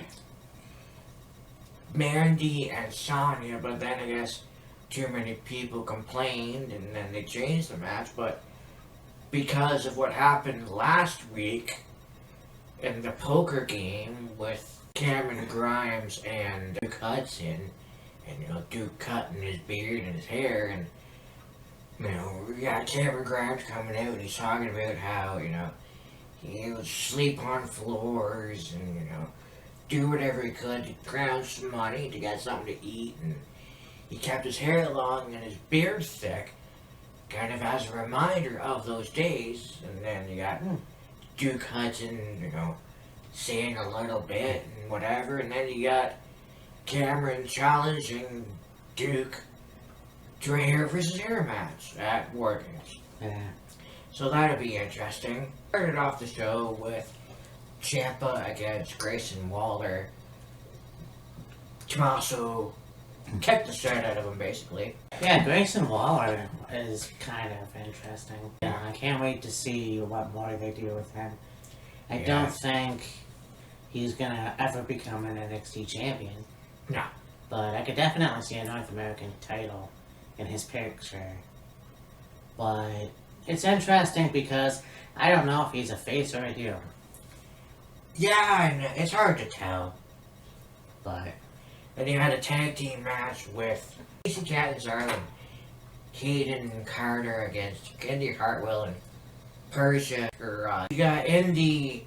Mandy and Sonya, but then I guess too many people complained, and then they changed the match. But because of what happened last week in the poker game with Cameron Grimes and Duke Hudson, and, you know, Duke cutting his beard and his hair, and, you know, we got Cameron Grimes coming out, and he's talking about how, you know, he would sleep on floors and, you know, do whatever he could to ground some money to get something to eat, and he kept his hair long and his beard thick, kind of as a reminder of those days. And then you got Duke Hudson, you know, saying a little bit and whatever, and then you got Cameron challenging Duke to a hair versus hair match at War Games. Yeah. So that'll be interesting. Started off the show with Champa against Grayson Waller. Tommaso kicked the shit out of him, basically. Yeah, Grayson Waller is kind of interesting. Yeah, I can't wait to see what more they do with him. I don't think he's gonna ever become an NXT champion. No. But I could definitely see a North American title in his picture. But it's interesting because I don't know if he's a face or a heel. Yeah, and it's hard to tell. But then you had a tag team match with Casey Catanzaro and Caden Carter against Indy Hartwell and Persia. You got Indy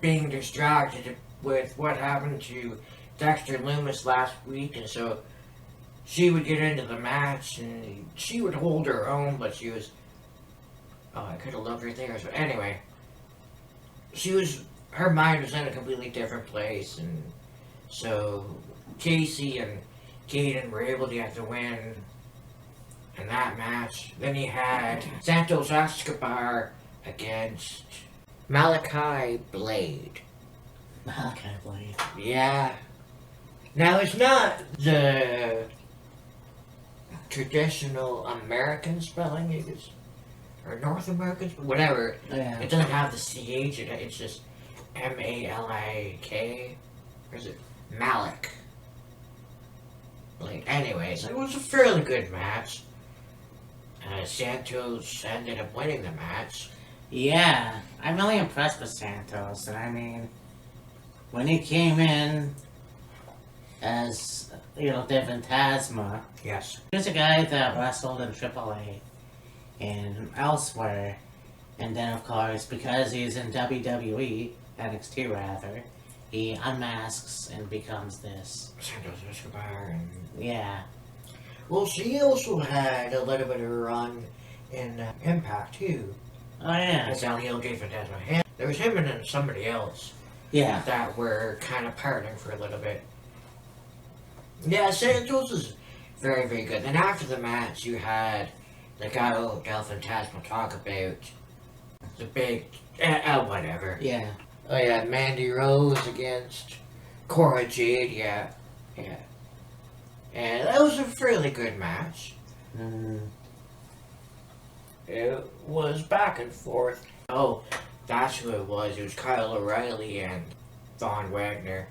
being distracted with what happened to Dexter Loomis last week, and so she would get into the match and she would hold her own, but she was. Oh, I could have looked right there. So anyway, her mind was in a completely different place, and so Casey and Caden were able to get the win in that match. Then you had Santos Escobar against Malachi Blade. Malachi Blade. Yeah. Now, it's not the traditional American spelling, or North American, whatever. Yeah. It doesn't have the CH in it, it's just M-A-L-I-K. Or is it Malik? Anyways, it was a fairly good match. Santos ended up winning the match. Yeah, I'm really impressed with Santos, and I mean, when he came in as, the Phantasma, Yes. he was a guy that wrestled in AAA and elsewhere, and then of course, because he's in WWE, NXT rather, he unmasks and becomes this. Santos Escobar and... Yeah. Well, she also had a little bit of a run in Impact, too. Oh yeah. That's LJ Phantasma. And there was him and then somebody else. Yeah. That were kind of partnering for a little bit. Yeah, Santos is very, very good. Then after the match, you had the guy Del Phantasma talk about the big... whatever. Yeah. Oh yeah, Mandy Rose against Cora Jade, yeah. And that was a fairly good match. It was back and forth. Oh, that's who it was. It was Kyle O'Reilly and Von Wagner.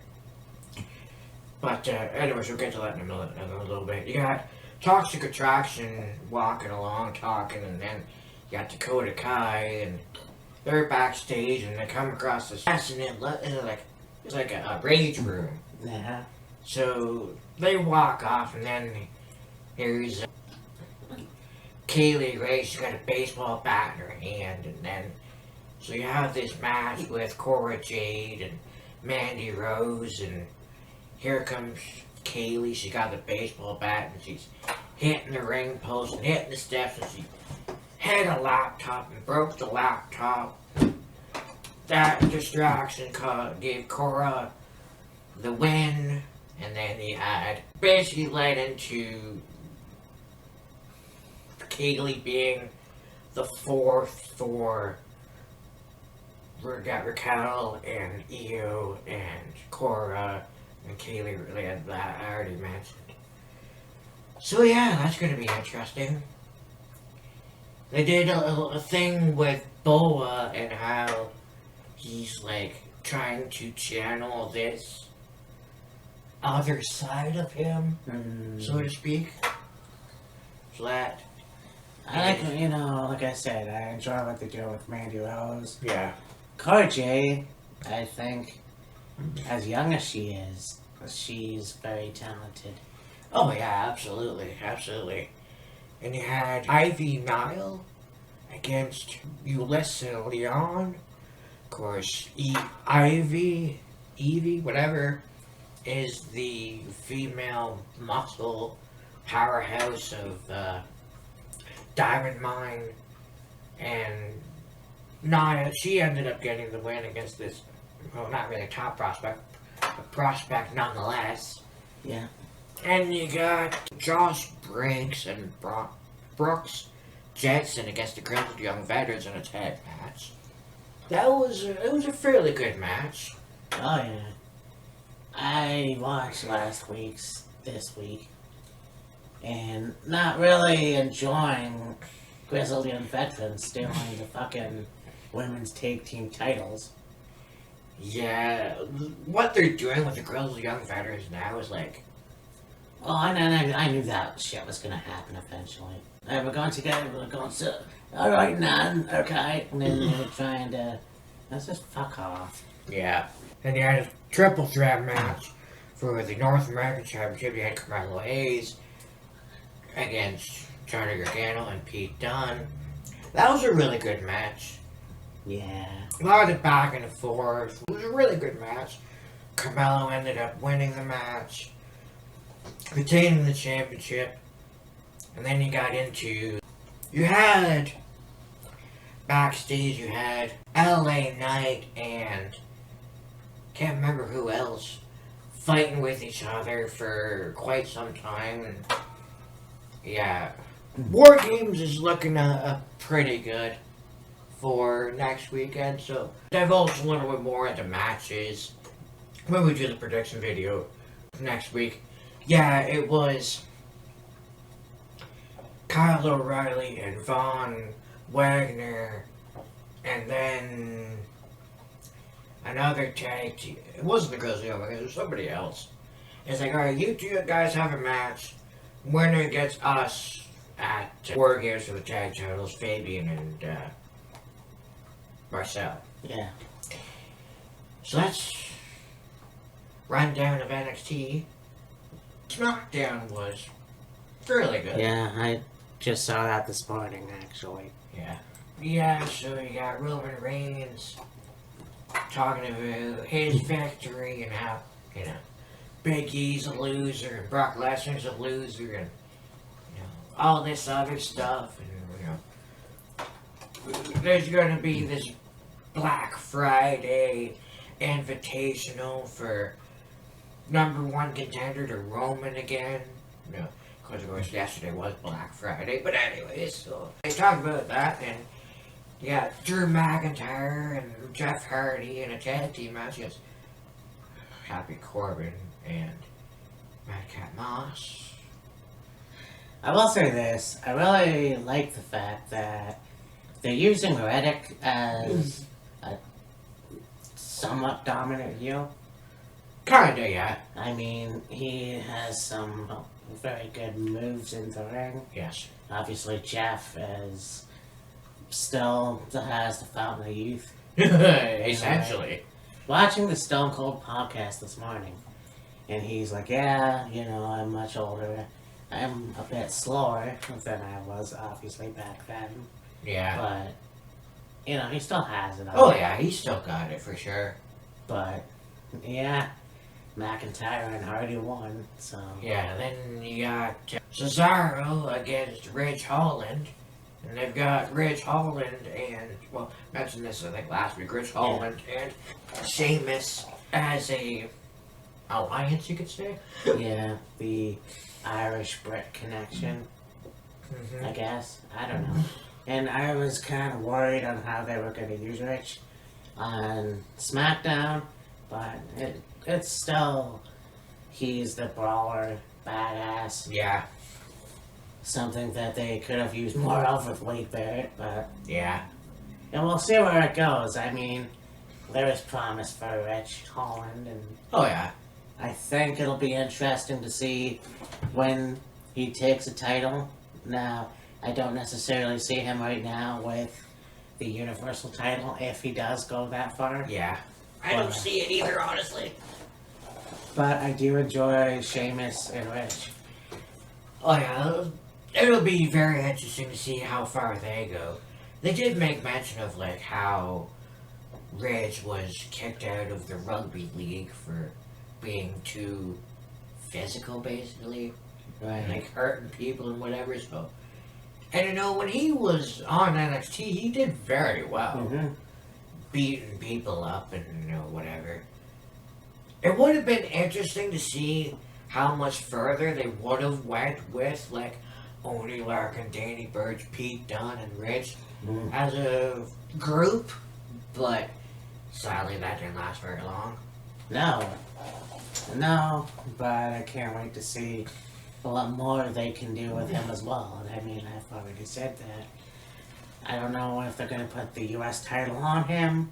But anyways, we'll get to that in a little bit. You got Toxic Attraction walking along, talking, and then you got Dakota Kai, and they're backstage, and they come across this mess, and it's like a rage room. Yeah. So they walk off, and then here's Kaylee Ray. She's got a baseball bat in her hand, and then so you have this match with Cora Jade and Mandy Rose, and here comes Kaylee. She got the baseball bat, and she's hitting the ring post and hitting the steps, and she hit a laptop and broke the laptop. That distraction gave Cora the win. And then he had basically led into Kaylee being the fourth for Raquel and Io and Cora and Kaylee really had that I already mentioned. So yeah, that's gonna be interesting. They did a thing with Boa and how he's trying to channel this other side of him, so to speak. So that I like I said, I enjoy what they do with Mandy Rose. Yeah. Cora Jade, I think, as young as she is, she's very talented. Oh yeah, absolutely. And you had Ivy Nile against Ulyssa Leon. Of course, Evie, whatever, is the female muscle powerhouse of Diamond Mine, and Nia, she ended up getting the win against this, well, not really a top prospect, but prospect nonetheless. Yeah. And you got Josh Briggs and Brooks Jensen against the Grizzled Young Veterans in a tag match. It was a fairly good match. Oh yeah. I watched last week's this week, and not really enjoying Grizzled Young Veterans stealing the fucking women's tag team titles. Yeah, what they're doing with the girls, the young veterans now is like... Well, I knew that shit was gonna happen eventually. We're going together, we're going to... Alright, Nan, okay. And then they were trying to... Let's just fuck off. Yeah. And you had a triple threat match for the North American Championship. You had Carmelo Hayes against Johnny Gargano and Pete Dunne. That was a really good match. Yeah. A lot of the back and forth. It was a really good match. Carmelo ended up winning the match, retaining the championship, and then you got into... You had... Backstage, you had LA Knight and... Can't remember who else. Fighting with each other for quite some time. And yeah. War Games is looking pretty good for next weekend, so divulge a little bit more into matches when we do the prediction video next week. Yeah, it was Kyle O'Reilly and Von Wagner, and then another tag team. It wasn't the Grizzly Over, it was somebody else. It's like, alright, you two guys have a match. Winner gets us at War Games for the tag titles, Fabian and Marcel. Yeah. So that's rundown of NXT. SmackDown was really good. Yeah, I just saw that this morning, actually. Yeah. Yeah, so you got Roman Reigns talking about his victory and how, you know, Big E's a loser and Brock Lesnar's a loser and, you know, all this other stuff. And, you know, there's going to be this Black Friday invitational for #1 contender to Roman again. You know, because of course yesterday was Black Friday, but anyways, so they talked about that, and you got Drew McIntyre and Jeff Hardy in a tag team match against Happy Corbin and Madcap Moss. I will say this, I really like the fact that they're using Reddick as a somewhat dominant heel. Kinda, yeah. I mean, he has some very good moves in the ring. Yes. Obviously, Jeff is still has the fountain of youth. Essentially. Watching the Stone Cold podcast this morning, and he's like, yeah, you know, I'm much older. I'm a bit slower than I was, obviously, back then. Yeah. But, you know, he still has it. Oh, yeah, he still got it for sure. But, yeah, McIntyre and Hardy won, so... Yeah, then you got Cesaro against Rich Holland. And they've got Rich Holland and, well, mentioned this, I think, last week. Rich Holland and Sheamus as a alliance, you could say. Yeah, the Irish-Brit connection, I guess. I don't know. And I was kind of worried on how they were going to use Rich on SmackDown, but it's still, he's the brawler, badass. Yeah. Something that they could have used more of with Wade Barrett, but... Yeah. And we'll see where it goes. I mean, there is promise for Rich Holland, and... Oh, yeah. I think it'll be interesting to see when he takes a title. Now, I don't necessarily see him right now with the Universal title, if he does go that far. Yeah. I don't see it either, honestly. But I do enjoy Sheamus and Rich. Oh, yeah. It'll be very interesting to see how far they go. They did make mention of, like, how Rich was kicked out of the rugby league for being too physical, basically. Right. Like, hurting people and whatever, so... And, you know, when he was on NXT, he did very well. Beating people up and, you know, whatever. It would have been interesting to see how much further they would have went with, like, Oney Larkin, Danny Burch, Pete Dunne, and Rich as a group, but sadly that didn't last very long. No, but I can't wait to see a lot more they can do with him as well. And I mean, I've already said that. I don't know if they're going to put the U.S. title on him.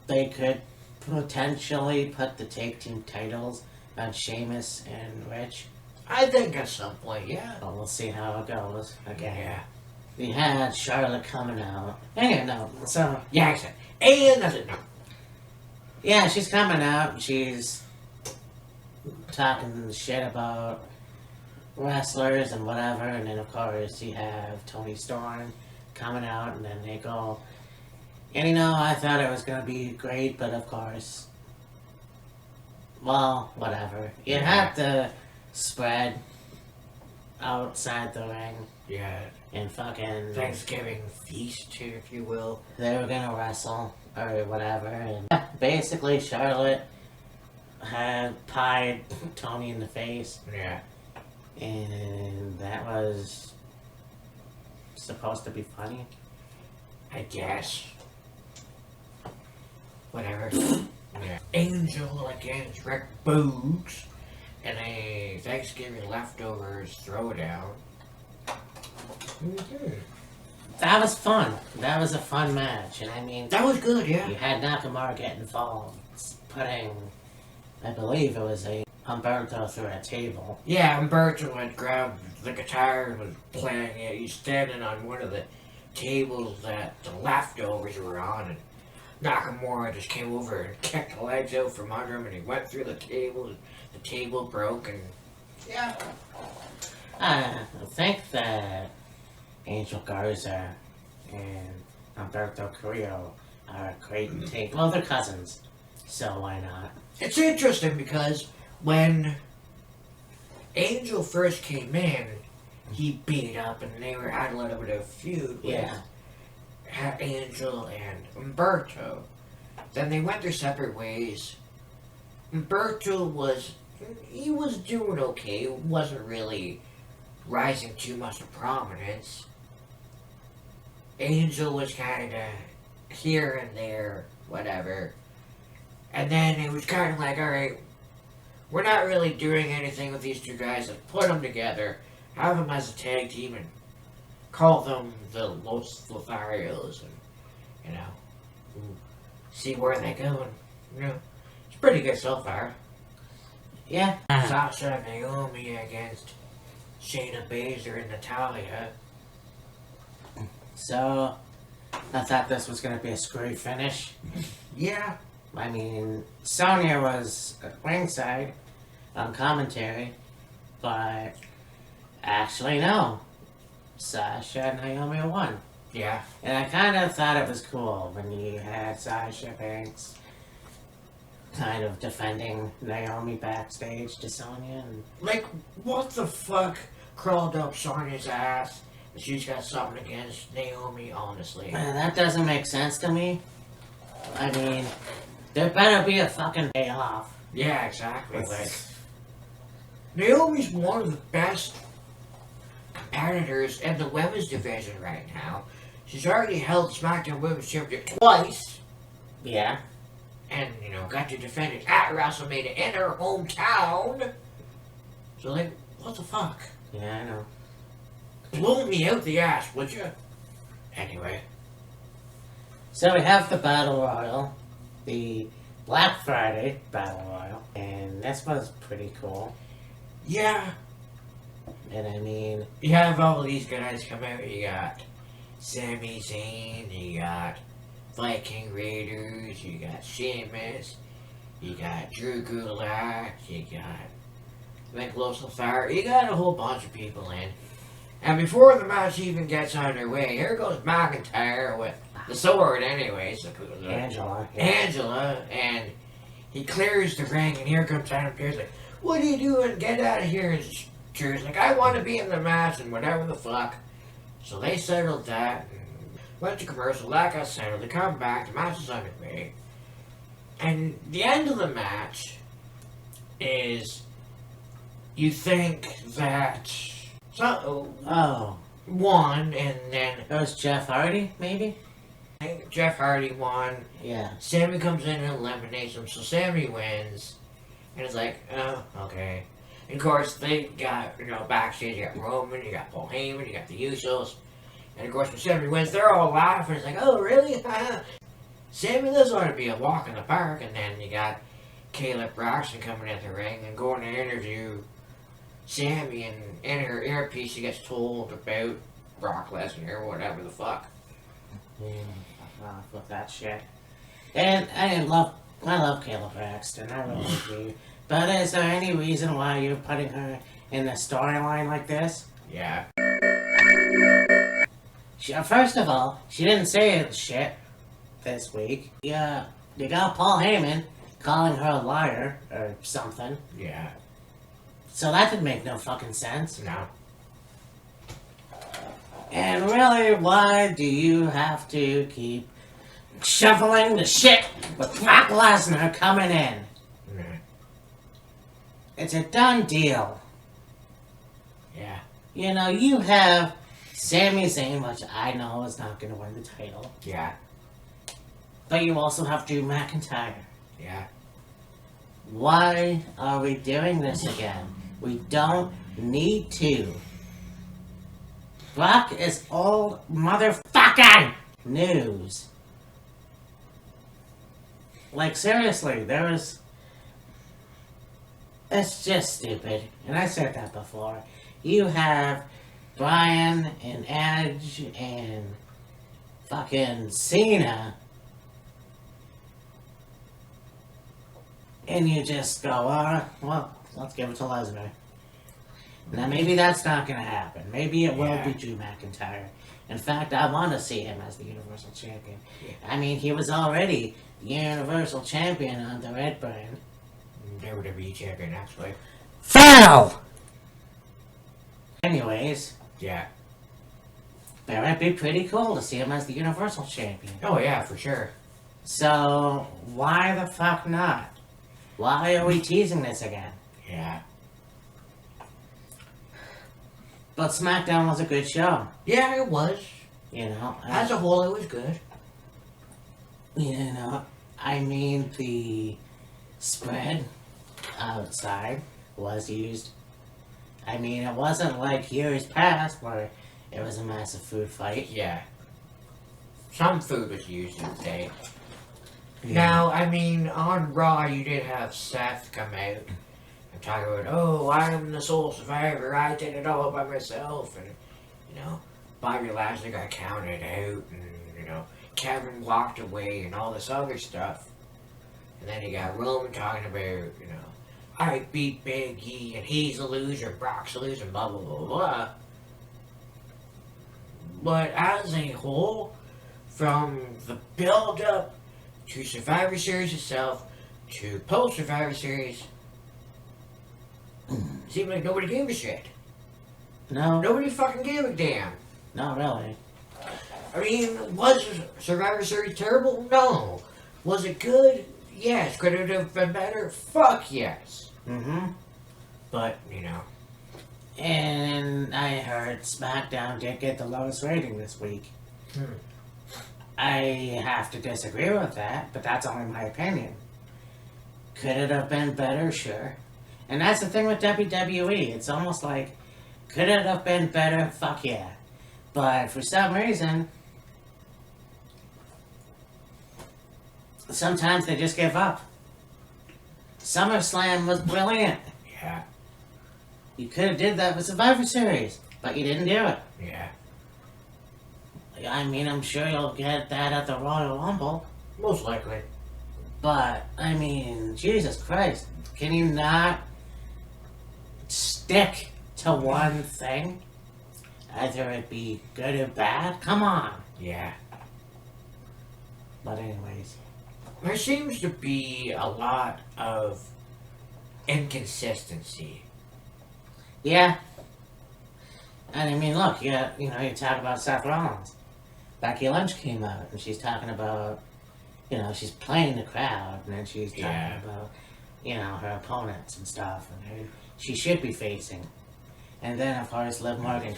They could potentially put the tag team titles on Sheamus and Rich. I think at some point, yeah. But we'll see how it goes. Again. Yeah. We had Charlotte coming out. Anyway, no. So. Yeah, exactly. And that's it. No. Yeah, she's coming out. She's talking shit about wrestlers and whatever. And then, of course, you have Tony Storm coming out. And then they go. And I thought it was going to be great. But, of course. Well, whatever. You have to spread outside the ring. Yeah. And fucking Thanksgiving feast, if you will. They were gonna wrestle or whatever, and basically Charlotte had pied Tony in the face. Yeah. And that was supposed to be funny. I guess. Whatever. Yeah. Angel against Rick Boogs in a Thanksgiving leftovers throwdown. Mm-hmm. That was fun. That was a fun match, and I mean that was good. Yeah. You had Nakamura get involved, putting, I believe it was a Humberto through a table. Yeah, Humberto had grabbed the guitar and was playing it. He's standing on one of the tables that the leftovers were on, and Nakamura just came over and kicked the legs out from under him, and he went through the table, and the table broke, and yeah. I think that Angel Garza and Humberto Carrillo are great and take. Well, they're cousins, so why not? It's interesting because when Angel first came in, he beat up and they had a little bit of feud with Angel and Humberto. Then they went their separate ways. Humberto was doing okay. Wasn't really rising too much to prominence. Angel was kind of here and there, whatever. And then it was kind of like, alright, we're not really doing anything with these two guys. Let's put them together, have them as a tag team, and call them the Los Lotharios, and, see where they go. And, it's pretty good so far. Yeah. Sasha and Naomi against Shayna Baszler and Natalya. So, I thought this was going to be a screwy finish. Yeah. I mean, Sonya was at ringside on commentary, but actually no. Sasha and Naomi won. Yeah. And I kind of thought it was cool when you had Sasha Banks kind of defending Naomi backstage to Sonya. And like, what the fuck crawled up Sonya's ass? She's got something against Naomi, honestly. That doesn't make sense to me. I mean, there better be a fucking payoff. Yeah, exactly. Like, Naomi's one of the best competitors in the women's division right now. She's already held SmackDown Women's Championship twice. Yeah. And, got to defend it at WrestleMania in her hometown. So, like, what the fuck? Yeah, I know. Blow me out the ass, would you? Anyway. So we have the Battle Royal, the Black Friday Battle Royal, and this was pretty cool. Yeah. And I mean, you have all these guys come out. You got Sami Zayn, you got Viking Raiders, you got Sheamus, you got Drew Gulak, you got Los Lothar. You got a whole bunch of people in. And before the match even gets underway, here goes McIntyre with the sword anyways. Angela. Yeah. Angela, and he clears the ring, and here comes Adam Pearce like, what are you doing? Get out of here. And Drew's like, I want to be in the match, and whatever the fuck. So they settled that, and went to commercial, that got settled, they come back, the match is underway. And the end of the match is, you think that won, and then it was Jeff Hardy, maybe? Jeff Hardy won. Yeah. Sammy comes in and eliminates him, so Sammy wins. And it's like, oh, okay. And of course, they got, backstage, you got Roman, you got Paul Heyman, you got the Usos. And of course, when Sammy wins, they're all laughing. It's like, oh, really? Sammy, this ought to be a walk in the park, and then you got Caleb Braxton coming at the ring and going to interview Sammy, and in her earpiece she gets told about Brock Lesnar or whatever the fuck. Yeah, fuck that shit. And I love Caleb Braxton, I really do. But is there any reason why you're putting her in the storyline like this? Yeah. First of all, she didn't say shit this week. Yeah, you got Paul Heyman calling her a liar or something. Yeah. So that didn't make no fucking sense. No. And really, why do you have to keep shuffling the shit with Brock Lesnar coming in? Yeah. It's a done deal. Yeah. You know, you have Sami Zayn, which I know is not going to win the title. Yeah. But you also have Drew McIntyre. Yeah. Why are we doing this again? We don't need to. Brock is old motherfucking news. Like, seriously, it's just stupid. And I said that before. You have Bryan and Edge and fucking Cena. And you just go, well, let's give it to Lesnar. Now, maybe that's not going to happen. Maybe it will be Drew McIntyre. In fact, I want to see him as the Universal Champion. I mean, he was already the Universal Champion on the Red brand. WWE Champion, actually. Foul! Anyways. Yeah. That would be pretty cool to see him as the Universal Champion. Oh, yeah, for sure. So, why the fuck not? Why are we teasing this again? Yeah. But SmackDown was a good show. Yeah, it was. You know? As a whole, it was good. You know, I mean, the spread outside was used. I mean, it wasn't like years past where it was a massive food fight. Yeah. Some food was used today. Yeah. Now, I mean, on Raw, you did have Seth come out and talk about, oh, I'm the sole survivor, I did it all by myself, and, you know, Bobby Lashley got counted out, and, you know, Kevin walked away, and all this other stuff. And then you got Roman talking about, you know, I beat Big E, and he's a loser, Brock's a loser, blah, blah, blah, blah. But as a whole, from the build-up to Survivor Series itself, to post-Survivor Series, it seemed like nobody gave a shit. No. Nobody fucking gave a damn. Not really. I mean, was Survivor Series terrible? No. Was it good? Yes. Could it have been better? Fuck yes. Mm-hmm. But, you know. And I heard SmackDown did get the lowest rating this week. I have to disagree with that, but that's only my opinion. Could it have been better? Sure. And that's the thing with WWE. It's almost like, could it have been better? Fuck yeah. But for some reason, sometimes they just give up. SummerSlam was brilliant. Yeah. You could have did that with Survivor Series, but you didn't do it. Yeah. I mean, I'm sure you'll get that at the Royal Rumble. Most likely. But, I mean, Jesus Christ. Can you not stick to one thing? Either it be good or bad? Come on. Yeah. But anyways. There seems to be a lot of inconsistency. Yeah. And I mean, look, you talk about Seth Rollins. Becky Lynch came out and she's talking about, she's playing the crowd, and then she's talking about, her opponents and stuff, and who she should be facing. And then, of course, Liv Morgan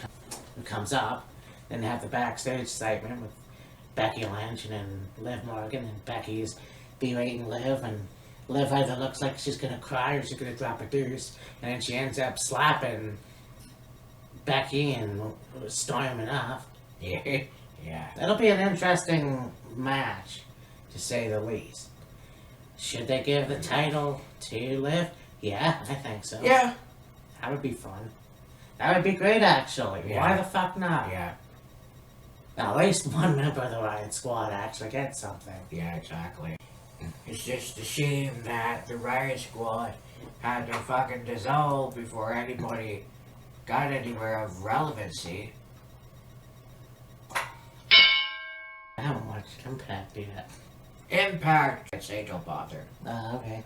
comes up, and they have the backstage segment with Becky Lynch and then Liv Morgan, and Becky's berating Liv, and Liv either looks like she's gonna cry or she's gonna drop a deuce, and then she ends up slapping Becky and storming off. Yeah. Yeah. That'll be an interesting match. to say the least. Should they give the title to Liv? Yeah, I think so. Yeah. That would be fun. That would be great, actually. Yeah. Why the fuck not? Yeah. Now, at least one member of the Riot Squad actually gets something. Yeah, exactly. It's just a shame that the Riot Squad had to fucking dissolve before anybody got anywhere of relevancy. I haven't watched Impact yet. Impact, I'd say don't bother. Okay.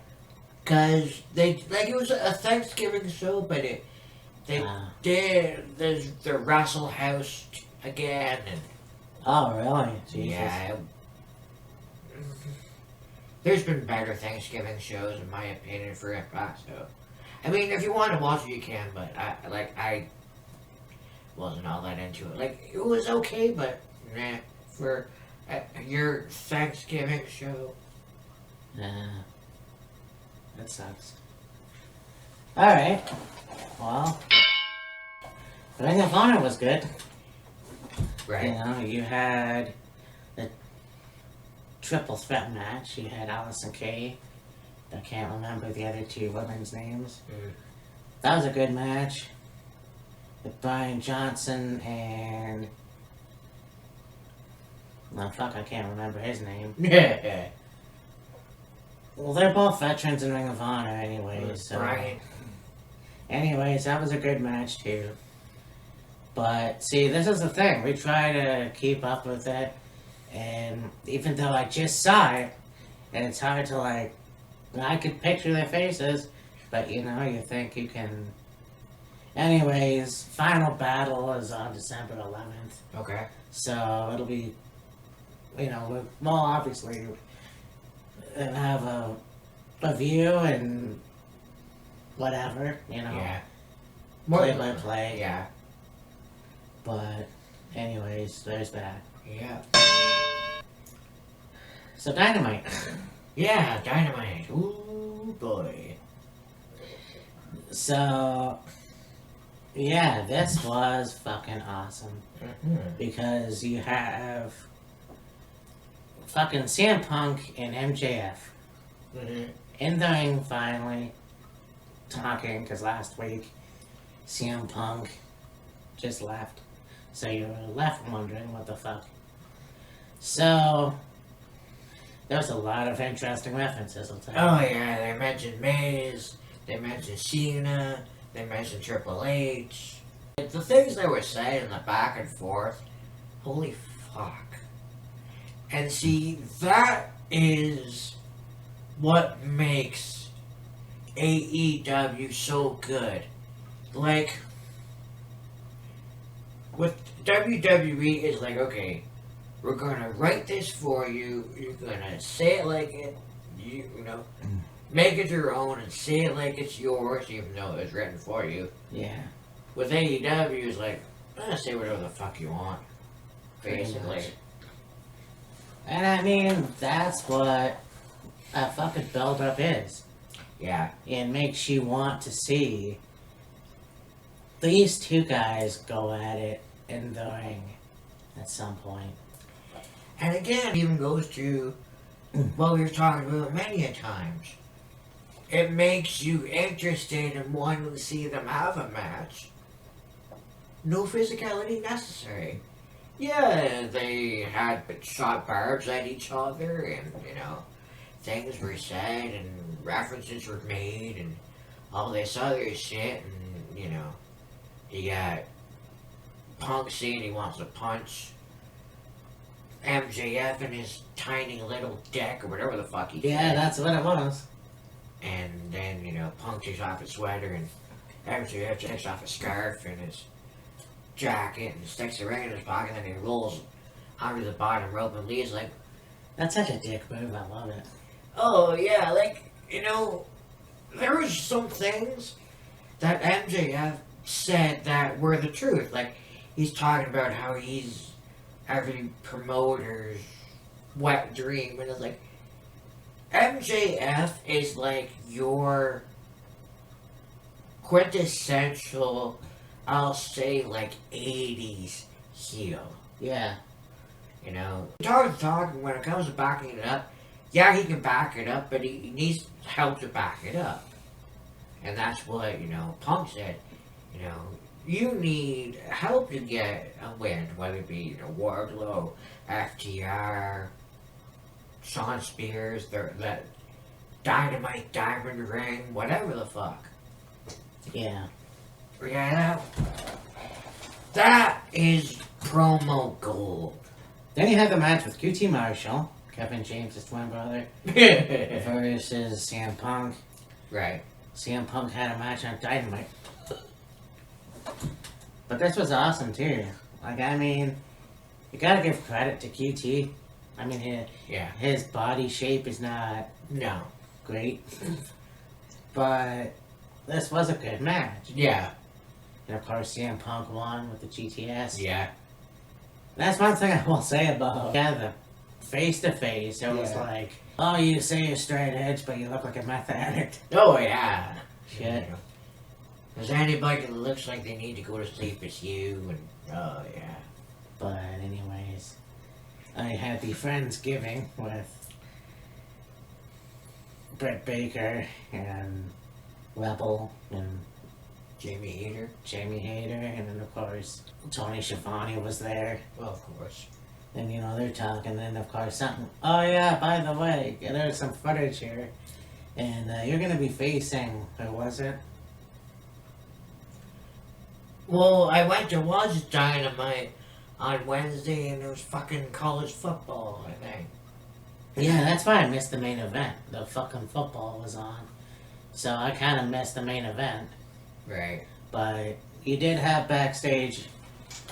Cause it was a Thanksgiving show, but they did the Wrestle House again, and Oh, really? Jesus. yeah. There's been better Thanksgiving shows, in my opinion, for Impact. So, I mean, if you want to watch it, you can. But I wasn't all that into it. Like, it was okay, but nah, for your Thanksgiving show. Yeah. That sucks. Alright. Well, Ring of Honor was good. Right. You know, you had the triple threat match. You had Allison Kay. I can't remember the other two women's names. Mm. That was a good match. With Brian Johnson and... Oh, fuck, I can't remember his name. Yeah. Well, they're both veterans in Ring of Honor anyways, so... Right. Anyways, that was a good match too. But, see, this is the thing. We try to keep up with it, and even though I just saw it, and it's hard to, like... I could picture their faces, but, you know, you think you can... Anyways, Final Battle is on December 11th. Okay. So, it'll be... You know, we'll obviously... have a view and whatever, you know, Yeah. play by play. Yeah. But, anyways, there's that. Yeah. So, Dynamite. Yeah, Dynamite. Ooh, boy. So, yeah, this was fucking awesome. Mm-hmm. Because you have fucking CM Punk and MJF Mm-hmm. in the ring finally talking, because last week CM Punk just left. So you're left wondering what the fuck. So there's a lot of interesting references, I'll tell you. Oh yeah, they mentioned Miz, they mentioned Cena, they mentioned Triple H. The things they were saying in the back and forth, holy fuck. And see, that is what makes AEW so good. Like, with WWE, it's like, okay, we're gonna write this for you, you're gonna say it like it, you know, make it your own and say it like it's yours, even though it was written for you. Yeah. With AEW, it's like, say whatever the fuck you want, basically. And I mean, that's what a fucking build-up is. Yeah. It makes you want to see these two guys go at it in the ring at some point. And again, it even goes to what we've talked about many a times. It makes you interested in wanting to see them have a match. No physicality necessary. Yeah, they had shot barbs at each other, and, you know, things were said, and references were made, and all this other shit, and, you know, you got Punk saying he wants to punch MJF in his tiny little dick, or whatever the fuck he Yeah, said. that's what it was. And then, you know, Punk takes off his sweater, and MJF takes off his scarf and his jacket, and sticks the ring in his pocket, and then he rolls under the bottom rope, and Lee's like, That's such a dick move, I love it. oh, yeah, like, you know, there was some things that MJF said that were the truth. Like, he's talking about how he's every promoter's wet dream, and it's like, MJF is like your quintessential, I'll say, like, 80s heel. Yeah. You know, talking when it comes to backing it up, yeah, he can back it up, but he needs help to back it up. And that's what, Punk said. You need help to get a win, whether it be, Wardlow, FTR, Shawn Spears, that Dynamite Diamond Ring, whatever the fuck. Yeah. Yeah, that is promo gold. Then you have the match with QT Marshall, Kevin James' twin brother, versus CM Punk. Right. CM Punk had a match on Dynamite. But this was awesome too. Like, I mean, you gotta give credit to QT. I mean, his body shape is not great. But this was a good match. Yeah. And of course, CM Punk won with the GTS. Yeah. That's one thing I will say about the face-to-face. It was like, oh, you say you're straight edge, but you look like a meth addict. Oh, yeah. Shit. There's anybody that looks like they need to go to sleep, it's you, and oh, yeah. But anyways, I had the Friendsgiving with Britt Baker and Rebel and Jamie Hayter, and then of course Tony Schiavone was there. Well, of course. And they're talking, and then of course something. Oh yeah, by the way, there's some footage here, and you're gonna be facing. Who was it? Well, I went to watch Dynamite on Wednesday, and it was fucking college football, I think. Yeah, that's why I missed the main event. The fucking football was on, so I kind of missed the main event. Right. But you did have backstage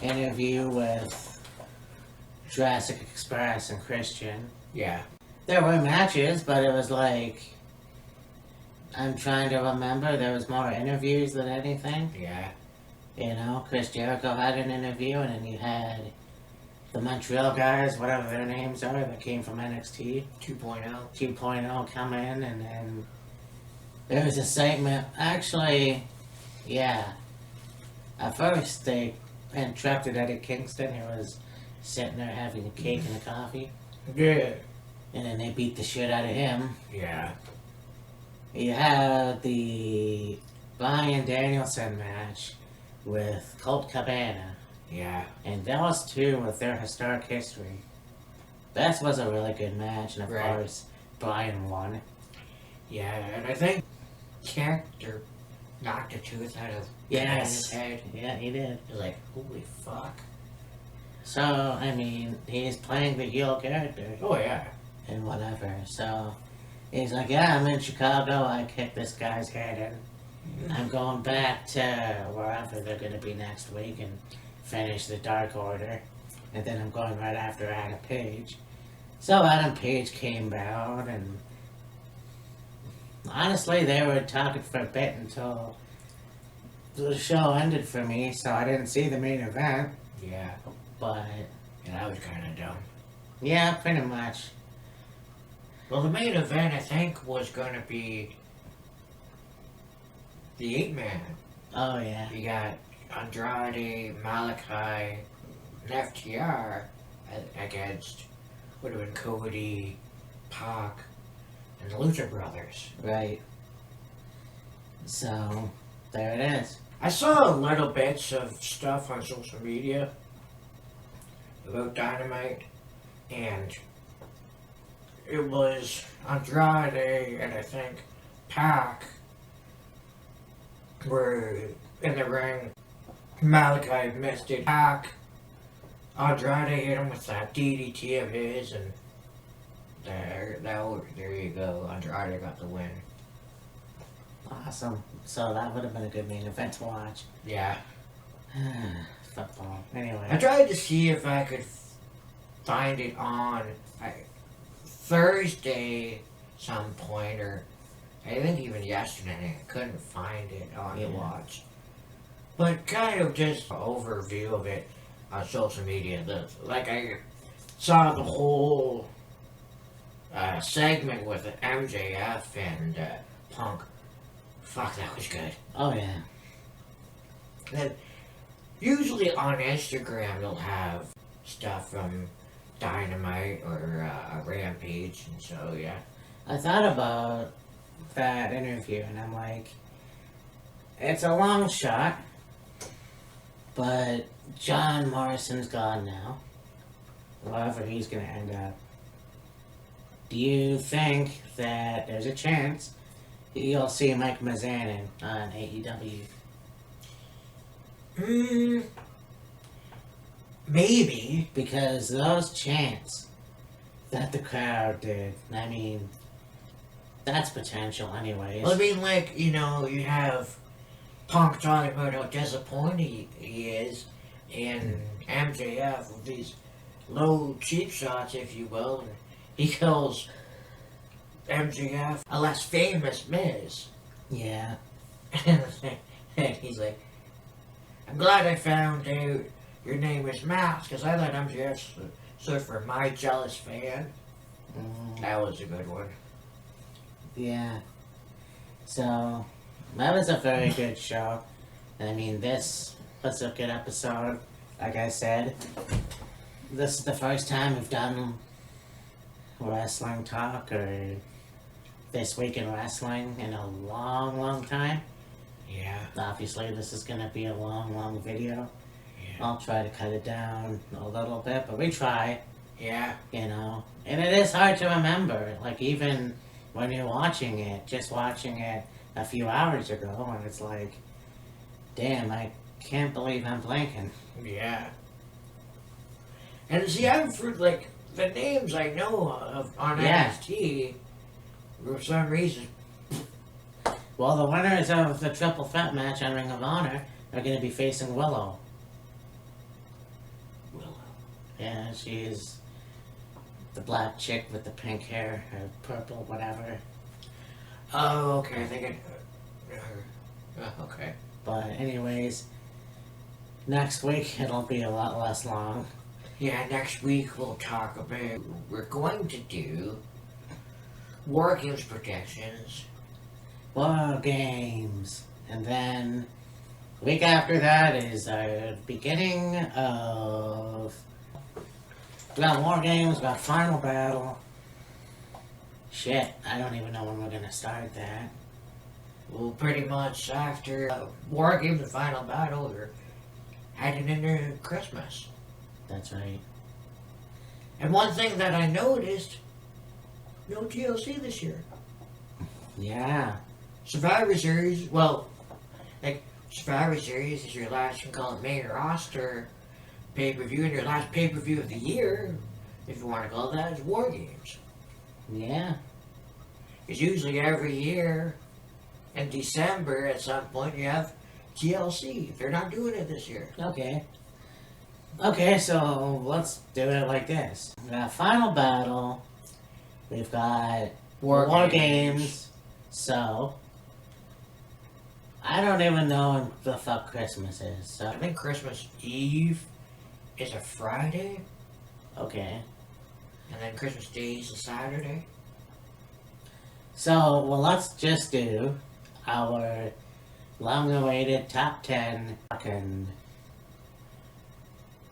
interview with Jurassic Express and Christian. Yeah. There were matches, but it was like, I'm trying to remember, there was more interviews than anything. Yeah. Chris Jericho had an interview, and then you had the Montreal guys, whatever their names are, that came from NXT 2.0 come in, and then there was a segment. Actually, yeah. At first, they interrupted Eddie Kingston, who was sitting there having a cake and a coffee. Yeah. And then they beat the shit out of him. Yeah. You had the Bryan Danielson match with Colt Cabana. Yeah. And those two with their historic history. That was a really good match, and of course, Bryan won. Yeah, and I think character knocked a tooth out of his head. Yeah, he did. You're like, holy fuck. So, I mean, he's playing the heel character. Oh, yeah. And whatever. So, he's like, yeah, I'm in Chicago. I kicked this guy's head in. I'm going back to wherever they're going to be next week and finish the Dark Order. And then I'm going right after Adam Page. So Adam Page came out, and honestly, they were talking for a bit until the show ended for me, so I didn't see the main event. Yeah. But And that was kind of dumb. yeah, pretty much. Well, the main event, I think, was going to be the 8-man. Oh, yeah. You got Andrade, Malachi, and FTR against, would have been Cody, Pac, and the Lucha Brothers. Right. So, there it is. I saw little bits of stuff on social media about Dynamite, and it was Andrade and I think Pac were in the ring. Malachi missed it. Pac, Andrade hit him with that DDT of his, and there you go. Andrade got the win. Awesome. So that would have been a good main event to watch. Yeah. Football. Anyway. I tried to see if I could find it on Thursday some point, or I think even yesterday. I couldn't find it on the watch. But kind of just an overview of it on social media. I saw the whole segment with MJF and Punk. Fuck, that was good. Oh, yeah. Then, usually on Instagram, they'll have stuff from Dynamite or a Rampage, and so yeah. I thought about that interview, and I'm like, it's a long shot, but John Morrison's gone now. Wherever he's going to end up. Do you think that there's a chance you'll see Mike Mizanin on AEW? Maybe. Because those chants that the crowd did, I mean, that's potential anyways. Well, I mean, like, you know, you have Punk talking about how disappointed he is, and MJF with these low cheap shots, if you will, and he calls MJF a less famous Miz. Yeah. And he's like, I'm glad I found out your name is Max, because I let MJF stood for my jealous fan. That was a good one. Yeah. So, that was a very good show. I mean, this was a good episode. Like I said, this is the first time we've done wrestling talk or This Week in Wrestling in a long, long time. Yeah. Obviously, this is going to be a long, long video. Yeah. I'll try to cut it down a little bit, but we try. Yeah. You know, and it is hard to remember. Like, even when you're watching it, just watching it a few hours ago, and it's like, damn, I can't believe I'm blanking. Yeah. And see, I've heard, like, the names I know of on NXT, for some reason. Well, the winners of the triple threat match on Ring of Honor are going to be facing Willow. Willow. Yeah, she's the black chick with the pink hair, or purple, whatever. Oh, okay. I think okay. But anyways, next week it'll be a lot less long. Yeah, next week we'll talk about... We're going to do War Games predictions. War Games. And then, week after that is our beginning of... We got War Games, we got Final Battle. Shit, I don't even know when we're gonna start that. Well, pretty much after War Games and Final Battle, we're heading into Christmas. That's right. And one thing that I noticed, no TLC this year. Yeah. Survivor Series, well, like, Survivor Series is your last, you can call it main roster pay-per-view, and your last pay-per-view of the year, if you want to call it that, is War Games. Yeah. Because usually every year, in December, at some point, you have TLC. They're not doing it this year. Okay. Okay, so let's do it like this. We got Final Battle. We've got War Games. So, I don't even know when the fuck Christmas is. So I think Christmas Eve is a Friday, okay. and then Christmas Day is a Saturday. So, well, let's just do our long-awaited top 10 fucking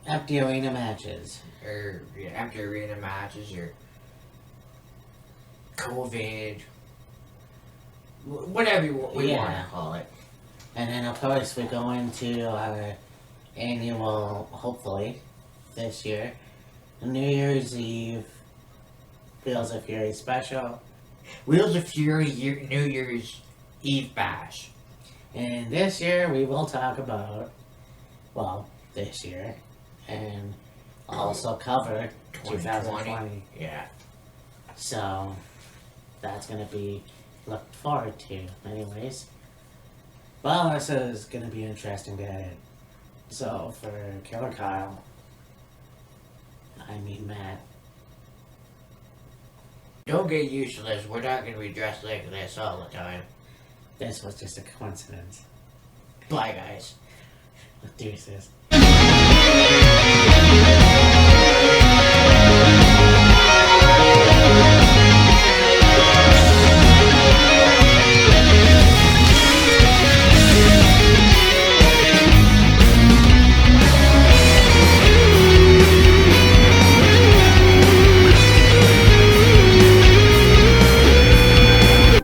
empty arena matches. Or empty arena matches, or COVID, whatever we want to call it. And then, of course, we go into our annual, hopefully, this year, New Year's Eve Wheels of Fury special. Wheels of Fury New Year's Eve Bash. And this year we will talk about, well, this year, and also cover 2020. Yeah. So, that's going to be looked forward to, anyways. Well, this is going to be interesting to edit. So, for Killer Kyle, I mean Matt. Don't get used to this. We're not going to be dressed like this all the time. This was just a coincidence. Bye, guys. Deuces.